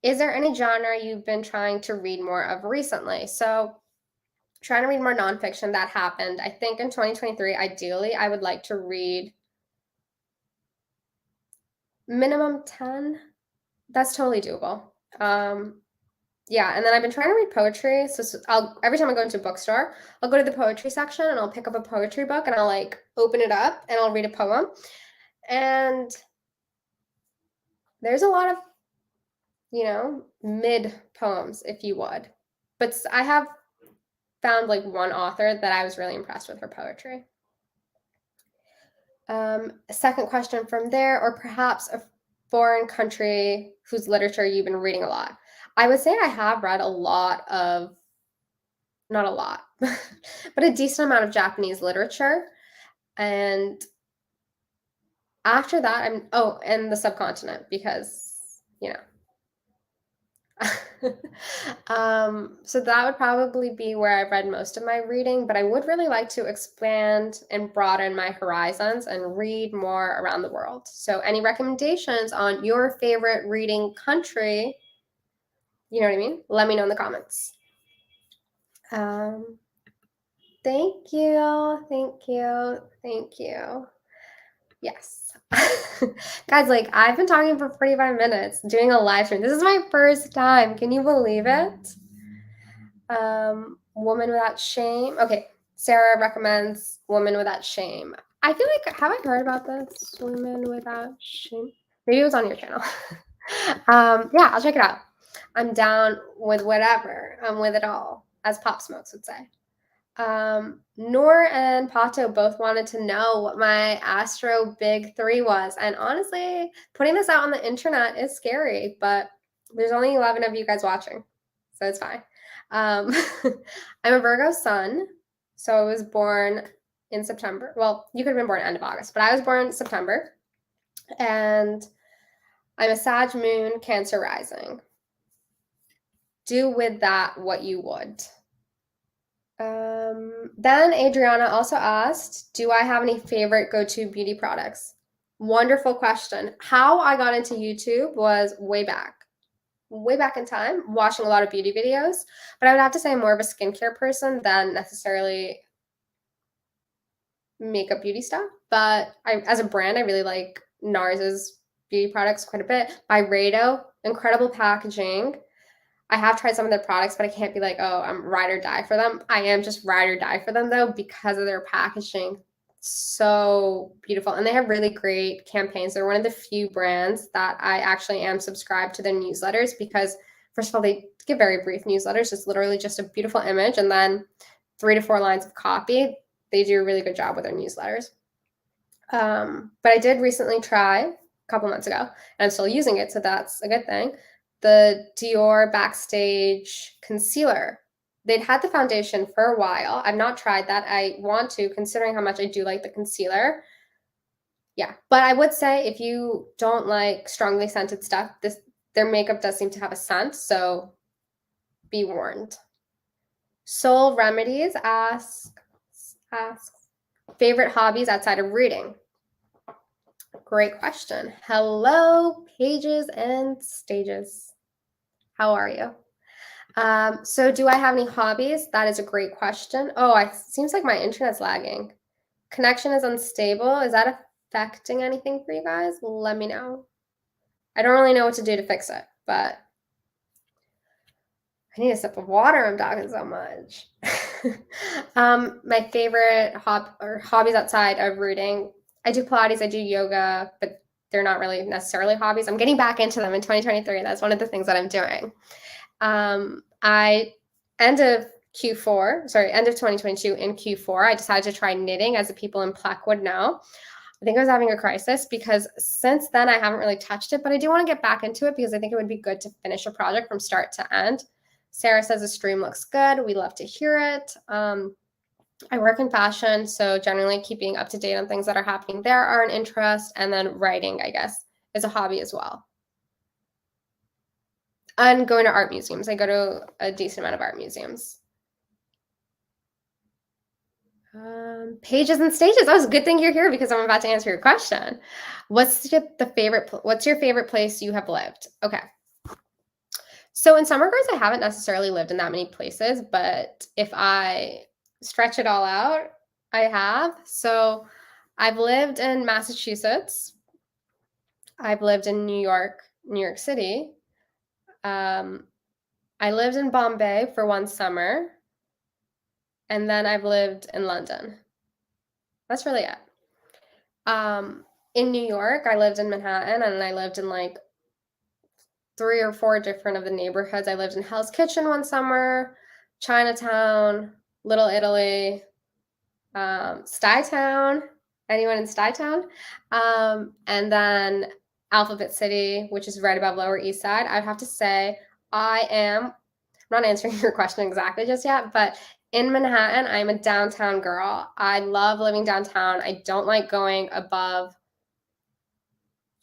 Is there any genre you've been trying to read more of recently? So trying to read more nonfiction. That happened. I think in 2023, ideally, I would like to read minimum 10. That's totally doable. Yeah, and then I've been trying to read poetry. So every time I go into a bookstore, I'll go to the poetry section and I'll pick up a poetry book and I'll like open it up and I'll read a poem. And there's a lot of, mid poems, if you would. But I have found like one author that I was really impressed with her poetry. A second question from there, or perhaps a foreign country whose literature you've been reading a lot. I would say I have read a lot of, not a lot, but a decent amount of Japanese literature. And after that, and the subcontinent, because, so that would probably be where I've read most of my reading, but I would really like to expand and broaden my horizons and read more around the world. So any recommendations on your favorite reading country, you know what I mean? Let me know in the comments. Thank you. Yes. Guys, like, I've been talking for 45 minutes doing a live stream. This is my first time. Can you believe it? Woman Without Shame. Okay, Sarah recommends Woman Without Shame. I feel like, have I heard about this? Woman Without Shame? Maybe it was on your channel. Yeah, I'll check it out. I'm down with whatever. I'm with it all, as Pop Smokes would say. Noor and Pato both wanted to know what my Astro Big 3 was. And honestly, putting this out on the internet is scary, but there's only 11 of you guys watching, so it's fine. I'm a Virgo sun, so I was born in September. Well, you could have been born end of August, but I was born in September. And I'm a Sag moon, Cancer rising. Do with that what you would. Then Adriana also asked, do I have any favorite go-to beauty products? Wonderful question. How I got into YouTube was way back in time, watching a lot of beauty videos, but I would have to say I'm more of a skincare person than necessarily makeup beauty stuff. But as a brand, I really like NARS's beauty products quite a bit. Byredo, incredible packaging. I have tried some of their products, but I can't be like, oh, I'm ride or die for them. I am just ride or die for them, though, because of their packaging. So beautiful. And they have really great campaigns. They're one of the few brands that I actually am subscribed to their newsletters because, first of all, they give very brief newsletters. It's literally just a beautiful image and then 3 to 4 lines of copy. They do a really good job with their newsletters. But I did recently try a couple months ago, and I'm still using it, so that's a good thing. The Dior Backstage Concealer. They'd had the foundation for a while. I've not tried that. I want to, considering how much I do like the concealer. Yeah, but I would say if you don't like strongly scented stuff, their makeup does seem to have a scent, so be warned. Soul Remedies asks favorite hobbies outside of reading. Great question. Hello, pages and stages. How are you? So do I have any hobbies? That is a great question. Oh, it seems like my internet's lagging. Connection is unstable. Is that affecting anything for you guys? Let me know. I don't really know what to do to fix it, but I need a sip of water. I'm talking so much. My favorite hobbies outside of reading. I do Pilates, I do yoga, but they're not really necessarily hobbies. I'm getting back into them in 2023. That's one of the things that I'm doing. End of 2022 in Q4, I decided to try knitting, as the people in Plec would know. I think I was having a crisis because since then I haven't really touched it, but I do want to get back into it because I think it would be good to finish a project from start to end. Sarah says the stream looks good. We love to hear it. I work in fashion, so generally keeping up to date on things that are happening there are an interest, and then writing, I guess, is a hobby as well. And going to art museums. I go to a decent amount of art museums. Pages and stages. That was a good thing you're here because I'm about to answer your question. What's your favorite place you have lived? Okay. So in some regards, I haven't necessarily lived in that many places, but if I stretch it all out, I have. So I've lived in Massachusetts. I've lived in New York City. I lived in Bombay for one summer. And then I've lived in London. That's really it. In New York, I lived in Manhattan, and I lived in like 3 or 4 different of the neighborhoods. I lived in Hell's Kitchen one summer, Chinatown, Little Italy, Stuytown. Anyone in Stuytown? And then Alphabet City, which is right above Lower East Side. I'd have to say I'm not answering your question exactly just yet, but in Manhattan, I'm a downtown girl. I love living downtown. I don't like going above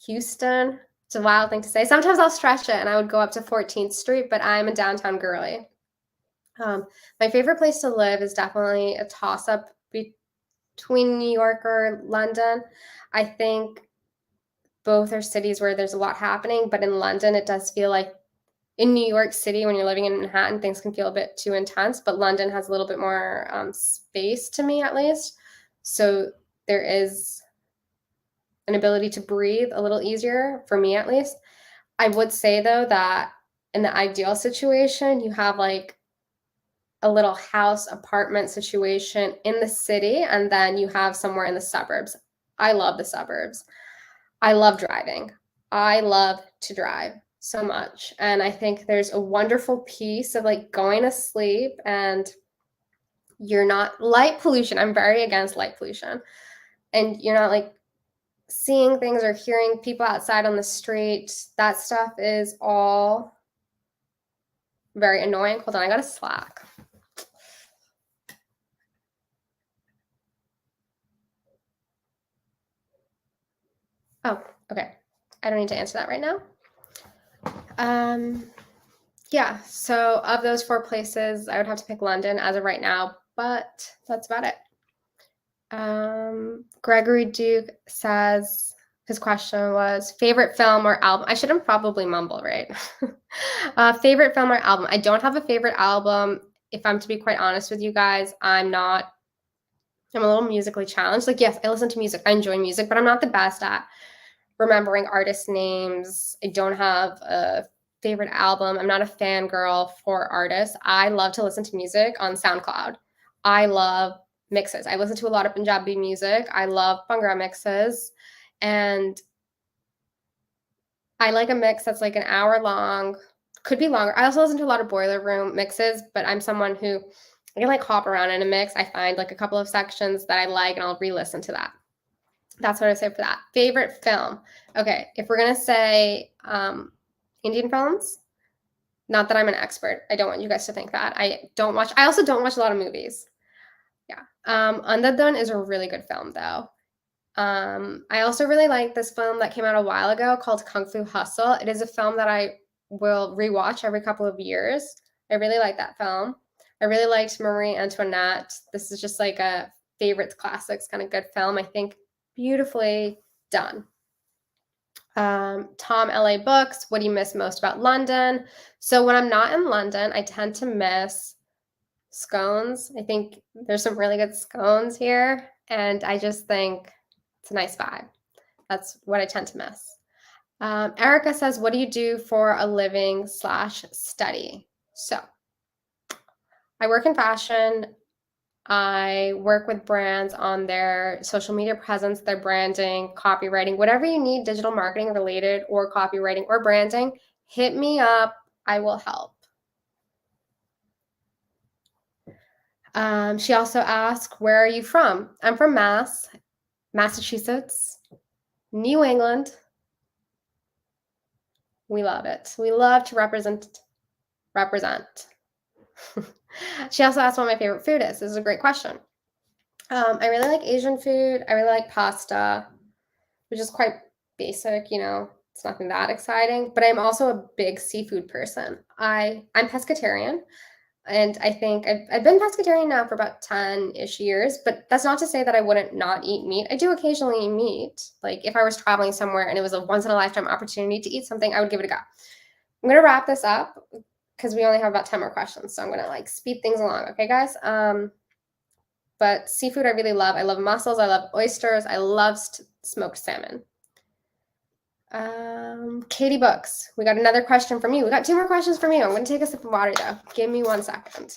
Houston. It's a wild thing to say. Sometimes I'll stretch it and I would go up to 14th Street, but I'm a downtown girly. My favorite place to live is definitely a toss-up between New York or London. I think both are cities where there's a lot happening, but in London, it does feel like in New York City, when you're living in Manhattan, things can feel a bit too intense, but London has a little bit more space, to me at least. So there is an ability to breathe a little easier, for me at least. I would say, though, that in the ideal situation, you have like a little house apartment situation in the city, and then you have somewhere in the suburbs. I love the suburbs. I love driving. I love to drive so much. And I think there's a wonderful piece of like going to sleep and you're not light pollution. I'm very against light pollution. And you're not like seeing things or hearing people outside on the street. That stuff is all very annoying. Hold on, I got a Slack. Oh, okay. I don't need to answer that right now. Yeah, so of those 4 places, I would have to pick London as of right now, but that's about it. Gregory Duke says his question was favorite film or album. I shouldn't probably mumble, right? Favorite film or album. I don't have a favorite album. If I'm to be quite honest with you guys, I'm a little musically challenged. Like, yes, I listen to music. I enjoy music, but I'm not the best at remembering artist names. I don't have a favorite album. I'm not a fangirl for artists. I love to listen to music on SoundCloud. I love mixes. I listen to a lot of Punjabi music. I love Bhangra mixes. And I like a mix that's like an hour long, could be longer. I also listen to a lot of Boiler Room mixes, but I'm someone who I can like hop around in a mix. I find like a couple of sections that I like and I'll re-listen to that. That's what I say for that. Favorite film. Okay, if we're going to say Indian films, not that I'm an expert. I don't want you guys to think that. I also don't watch a lot of movies. Yeah. Andhadhun is a really good film, though. I also really like this film that came out a while ago called Kung Fu Hustle. It is a film that I will rewatch every couple of years. I really like that film. I really liked Marie Antoinette. This is just like a favorites classics kind of good film. I think beautifully done. Tom LA Books, what do you miss most about London? So when I'm not in London, I tend to miss scones. I think there's some really good scones here, and I just think it's a nice vibe. That's what I tend to miss. Erica says, what do you do for a living / study? So I work in fashion. I work with brands on their social media presence, their branding, copywriting, whatever you need, digital marketing related or copywriting or branding, hit me up. I will help. She also asked, where are you from? I'm from Massachusetts, New England. We love it. We love to represent. She also asked what my favorite food is. This is a great question. I really like Asian food. I really like pasta, which is quite basic, you know, it's nothing that exciting, but I'm also a big seafood person. I'm pescatarian, and I think I've been pescatarian now for about 10-ish years, but that's not to say that I wouldn't not eat meat. I do occasionally eat meat. Like if I was traveling somewhere and it was a once in a lifetime opportunity to eat something, I would give it a go. I'm going to wrap this up because we only have about 10 more questions. So I'm going to like speed things along. Okay, guys? But seafood I really love. I love mussels. I love oysters. I love smoked salmon. Katie Books, we got another question from you. We got 2 more questions from you. I'm going to take a sip of water though. Give me 1 second.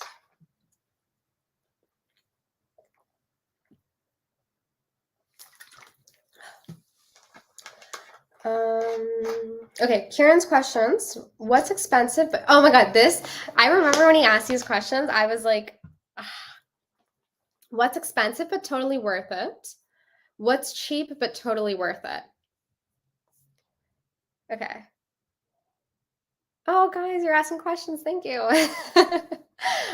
Okay, Kieran's questions. What's expensive? But oh my God, I remember when he asked these questions, I was like, what's expensive but totally worth it? What's cheap but totally worth it? Okay. Oh, guys, you're asking questions. Thank you.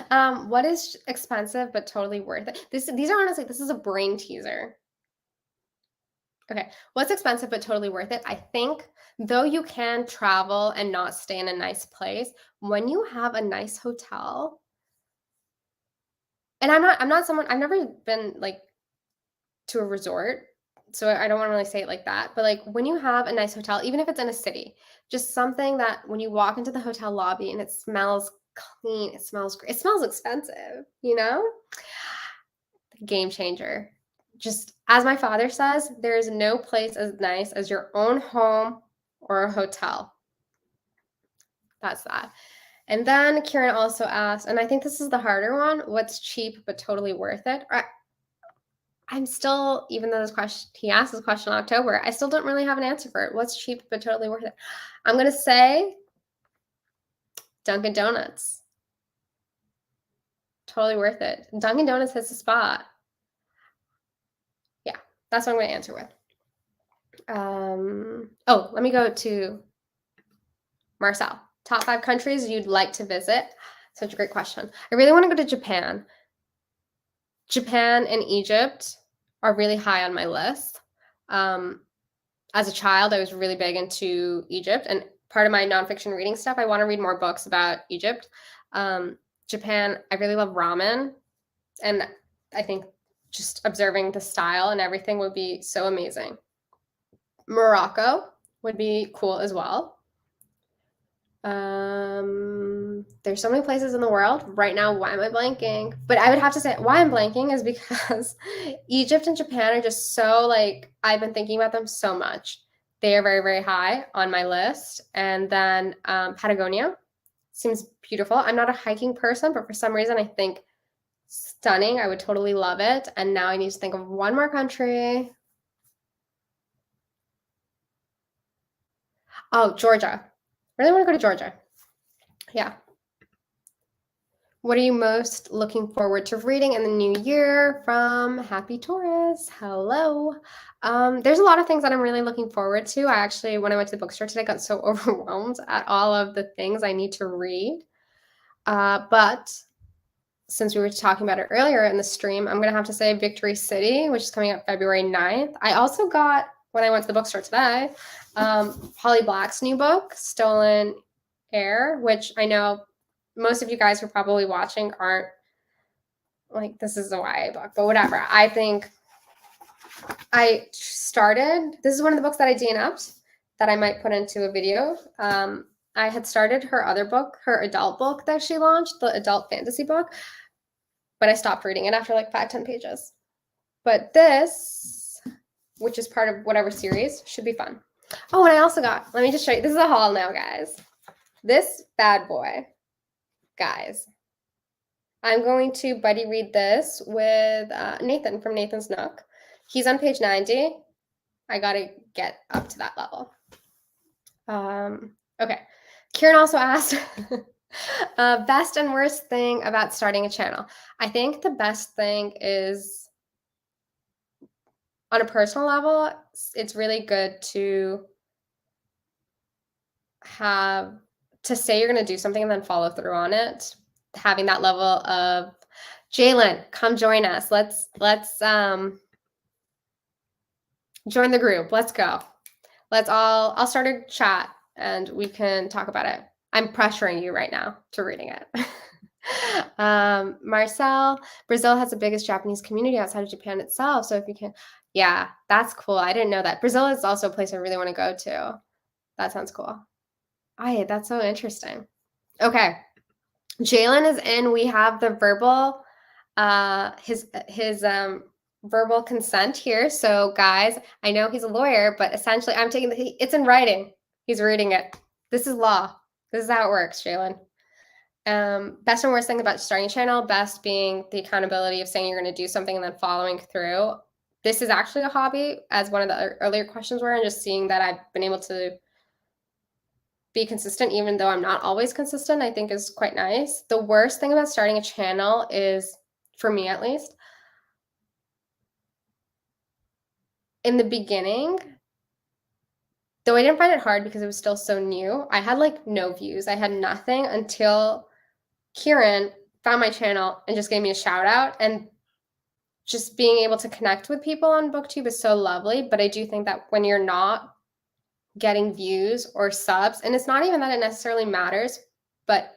What is expensive but totally worth it? These are honestly, this is a brain teaser. Okay, what's expensive but totally worth it? I think though you can travel and not stay in a nice place, when you have a nice hotel, and I'm not someone, I've never been like to a resort, so I don't want to really say it like that, but like when you have a nice hotel, even if it's in a city, just something that when you walk into the hotel lobby and it smells clean, it smells great, it smells expensive, you know? Game changer. Just as my father says, there is no place as nice as your own home or a hotel. That's that. And then Kiran also asked, and I think this is the harder one, what's cheap but totally worth it? I'm still, even though he asked this question in October, I still don't really have an answer for it. What's cheap but totally worth it? I'm going to say Dunkin' Donuts. Totally worth it. Dunkin' Donuts hits the spot. Yeah, that's what I'm going to answer with. Oh, let me go to Marcel. Top 5 countries you'd like to visit? Such a great question. I really want to go to Japan. Japan and Egypt are really high on my list. As a child, I was really big into Egypt, and part of my nonfiction reading stuff, I want to read more books about Egypt. Japan, I really love ramen, and I think just observing the style and everything would be so amazing. Morocco would be cool as well. There's so many places in the world right now. Why am I blanking? But I would have to say why I'm blanking is because Egypt and Japan are just so like, I've been thinking about them so much. They are very, very high on my list. And then Patagonia seems beautiful. I'm not a hiking person, but for some reason I think stunning. I would totally love it. And now I need to think of one more country. Oh, Georgia. I really want to go to Georgia. Yeah. What are you most looking forward to reading in the new year? From Happy Taurus. Hello. There's a lot of things that I'm really looking forward to. I actually, when I went to the bookstore today, got so overwhelmed at all of the things I need to read. But since we were talking about it earlier in the stream, I'm going to have to say Victory City, which is coming out February 9th. I also got, when I went to the bookstore today, Holly Black's new book, Stolen Air, which I know most of you guys who are probably watching aren't like, this is a YA book, but whatever. I think this is one of the books that I DNF'd that I might put into a video. I had started her other book, her adult book that she launched, the adult fantasy book, but I stopped reading it after like 5-10 pages. But this, which is part of whatever series, should be fun. Oh, and I also got, let me just show you. This is a haul now, guys. This bad boy, guys. I'm going to buddy read this with Nathan from Nathan's Nook. He's on page 90. I gotta get up to that level. Okay. Kiran also asked, best and worst thing about starting a channel. I think the best thing is, on a personal level, it's really good to say you're going to do something and then follow through on it. Having that level of, Jalen, come join us. Let's join the group. Let's go. I'll start a chat and we can talk about it. I'm pressuring you right now to reading it. Marcel, Brazil has the biggest Japanese community outside of Japan itself. So if you can, yeah, that's cool. I didn't know that. Brazil is also a place I really want to go to. That sounds cool. That's so interesting. Okay. Jalen is in. We have the verbal, his verbal consent here. So guys, I know he's a lawyer, but essentially I'm taking it's in writing. He's reading it. This is law. This is how it works, Jalen. Best and worst thing about starting a channel, best being the accountability of saying you're going to do something and then following through. This is actually a hobby, as one of the earlier questions were, and just seeing that I've been able to be consistent, even though I'm not always consistent, I think is quite nice. The worst thing about starting a channel is, for me at least, in the beginning, though I didn't find it hard because it was still so new, I had like no views. I had nothing until Kiran found my channel and just gave me a shout out. And just being able to connect with people on BookTube is so lovely. But I do think that when you're not getting views or subs, and it's not even that it necessarily matters, but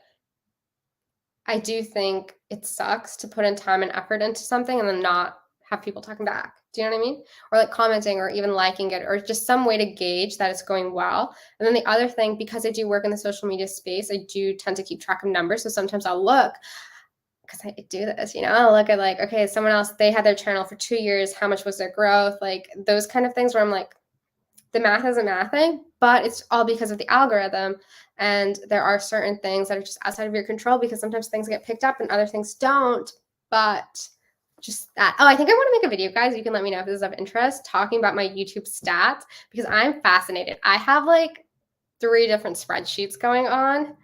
I do think it sucks to put in time and effort into something and then not have people talking back. Do you know what I mean? Or like commenting or even liking it, or just some way to gauge that it's going well. And then the other thing, because I do work in the social media space, I do tend to keep track of numbers. So sometimes I'll look, because I do this, I'll look at like, okay, someone else, they had their channel for 2 years. How much was their growth? Like those kind of things where I'm like, the math isn't mathing, but it's all because of the algorithm. And there are certain things that are just outside of your control, because sometimes things get picked up and other things don't. But just that. Oh, I think I want to make a video, guys. You can let me know if this is of interest, talking about my YouTube stats, because I'm fascinated. I have like 3 different spreadsheets going on.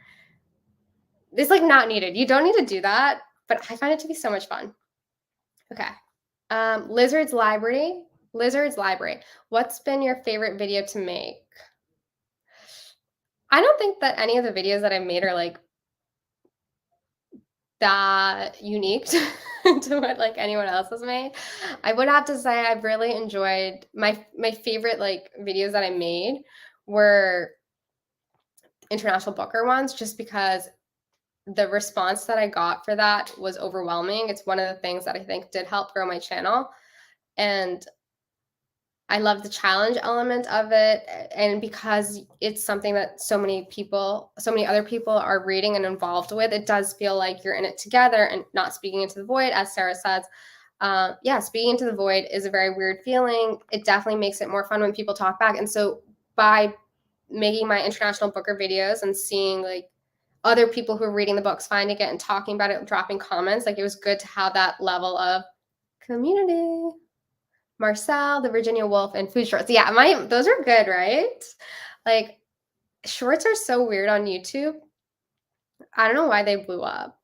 It's like not needed. You don't need to do that, but I find it to be so much fun. Okay. Lizard's Library. What's been your favorite video to make? I don't think that any of the videos that I've made are like that unique to what like anyone else has made. I would have to say I've really enjoyed my favorite like videos that I made were international booker ones, just because the response that I got for that was overwhelming. It's one of the things that I think did help grow my channel. And I love the challenge element of it. And because it's something that so many other people are reading and involved with, it does feel like you're in it together and not speaking into the void, as Sarah says. Speaking into the void is a very weird feeling. It definitely makes it more fun when people talk back. And so by making my international booker videos and seeing like other people who are reading the books, finding it and talking about it and dropping comments, like it was good to have that level of community. Marcel, the Virginia Wolf, and food shorts. Yeah, those are good, right? Like shorts are so weird on YouTube. I don't know why they blew up.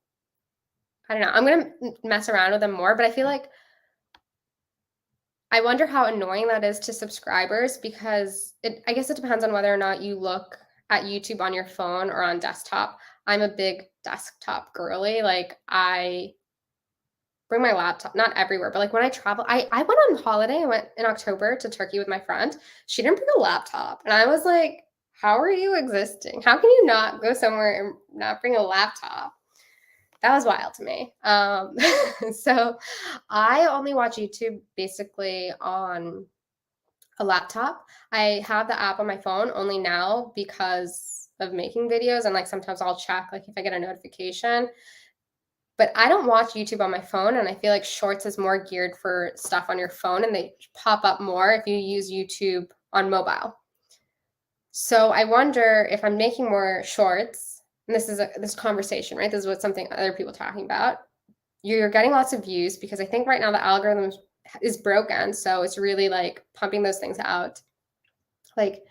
I don't know. I'm going to mess around with them more, but I feel like I wonder how annoying that is to subscribers, because I guess it depends on whether or not you look at YouTube on your phone or on desktop. I'm a big desktop girly. Like I bring my laptop, not everywhere, but like when I travel, I went on holiday. I went in October to Turkey with my friend. She didn't bring a laptop. And I was like, How are you existing? How can you not go somewhere and not bring a laptop? That was wild to me. So I only watch YouTube basically on a laptop. I have the app on my phone only now because of making videos, and like sometimes I'll check like if I get a notification. But I don't watch YouTube on my phone, and I feel like Shorts is more geared for stuff on your phone, and they pop up more if you use YouTube on mobile. So I wonder if I'm making more shorts, and this conversation, right? This is what something other people are talking about. You're getting lots of views because I think right now the algorithm is broken, so it's really like pumping those things out. Like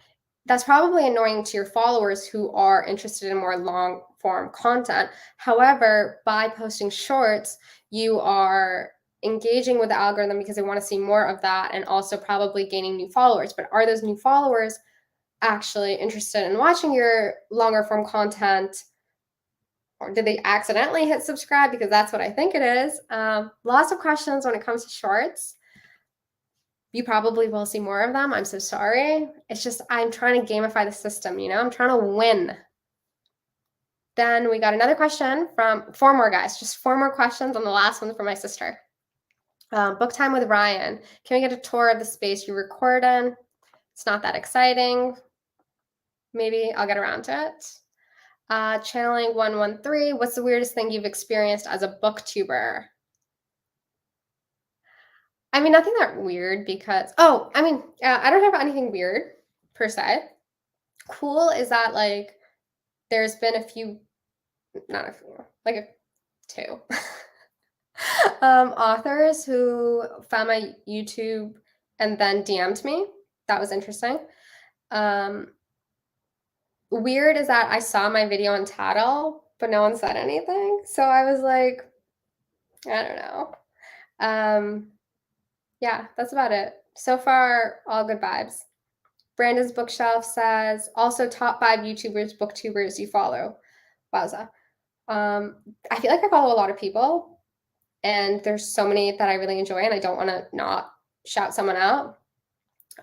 that's probably annoying to your followers who are interested in more long form content. However, by posting shorts, you are engaging with the algorithm because they want to see more of that and also probably gaining new followers. But are those new followers actually interested in watching your longer form content? Or did they accidentally hit subscribe? Because that's what I think it is. Lots of questions when it comes to shorts. You probably will see more of them. I'm so sorry. It's just I'm trying to gamify the system, you know? I'm trying to win. Then we got another question from 4 more guys, just 4 more questions on the last one from my sister. Book time with Ryan. Can we get a tour of the space you record in? It's not that exciting. Maybe I'll get around to it. Channeling 113. What's the weirdest thing you've experienced as a booktuber? I mean, nothing that weird because, I don't have anything weird per se. Cool is that like there's been a few, not a few, like a two authors who found my YouTube and then DM'd me. That was interesting. Weird is that I saw my video on Tattle, but no one said anything. So I was like, I don't know. Yeah, that's about it. So far, all good vibes. Brandon's Bookshelf says, also top 5 YouTubers, booktubers you follow. Wowza. I feel like I follow a lot of people, and there's so many that I really enjoy, and I don't want to not shout someone out.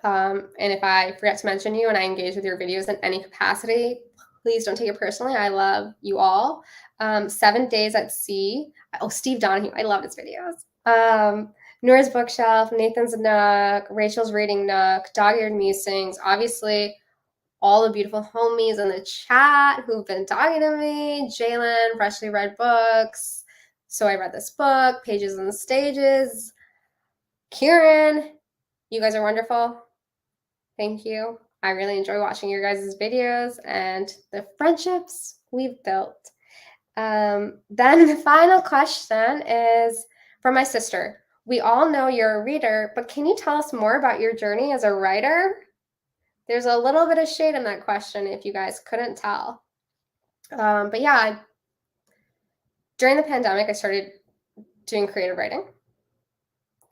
And if I forget to mention you and I engage with your videos in any capacity, please don't take it personally. I love you all. 7 Days at Sea. Oh, Steve Donahue. I love his videos. Nora's Bookshelf, Nathan's Nook, Rachel's Reading Nook, Dog-Eared Musings. Obviously, all the beautiful homies in the chat who've been talking to me. Jalen, Freshly Read Books. So I read this book, Pages and Stages. Kiran, you guys are wonderful. Thank you. I really enjoy watching your guys' videos and the friendships we've built. Then the final question is from my sister. We all know you're a reader, but can you tell us more about your journey as a writer? There's a little bit of shade in that question if you guys couldn't tell. But yeah, during the pandemic, I started doing creative writing.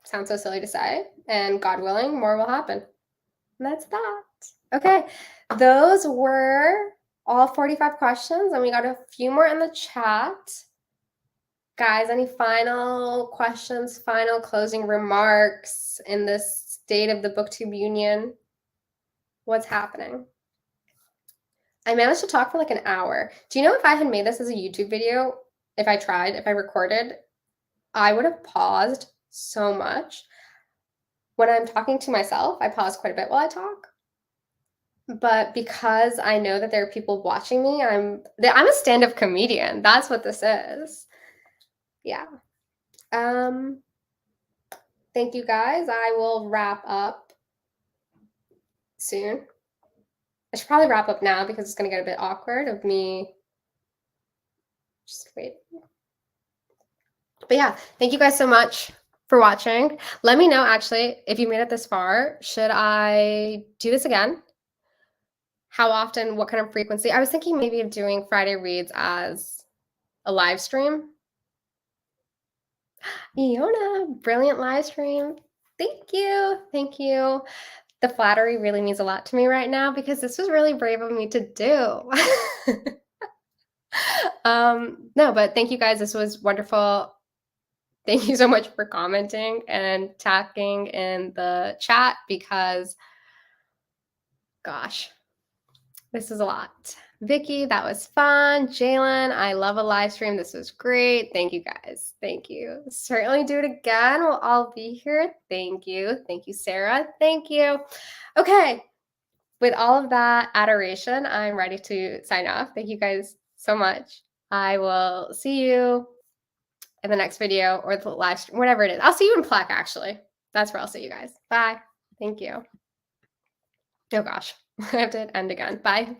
Sounds so silly to say, and God willing, more will happen. And that's that. Okay, those were all 45 questions, and we got a few more in the chat. Guys, any final questions, final closing remarks in this state of the BookTube Union? What's happening? I managed to talk for like an hour. Do you know if I had made this as a YouTube video, if I recorded, I would have paused so much. When I'm talking to myself, I pause quite a bit while I talk. But because I know that there are people watching me, I'm a stand-up comedian. That's what this is. Yeah. Thank you guys. I will wrap up soon. I should probably wrap up now because it's going to get a bit awkward of me. Just wait. But yeah, thank you guys so much for watching. Let me know, actually, if you made it this far, should I do this again? How often, what kind of frequency? I was thinking maybe of doing Friday reads as a live stream. Iona, brilliant live stream. Thank you. Thank you. The flattery really means a lot to me right now because this was really brave of me to do. No, but thank you guys. This was wonderful. Thank you so much for commenting and tagging in the chat because, gosh, This is a lot. Vicky, that was fun. Jalen, I love a live stream. This was great. Thank you guys. Thank you. Certainly do it again. We'll all be here. Thank you. Thank you, Sarah. Thank you. Okay. With all of that adoration, I'm ready to sign off. Thank you guys so much. I will see you in the next video or the live stream, whatever it is. I'll see you in Plaque, actually. That's where I'll see you guys. Bye. Thank you. Oh gosh, I have to end again. Bye.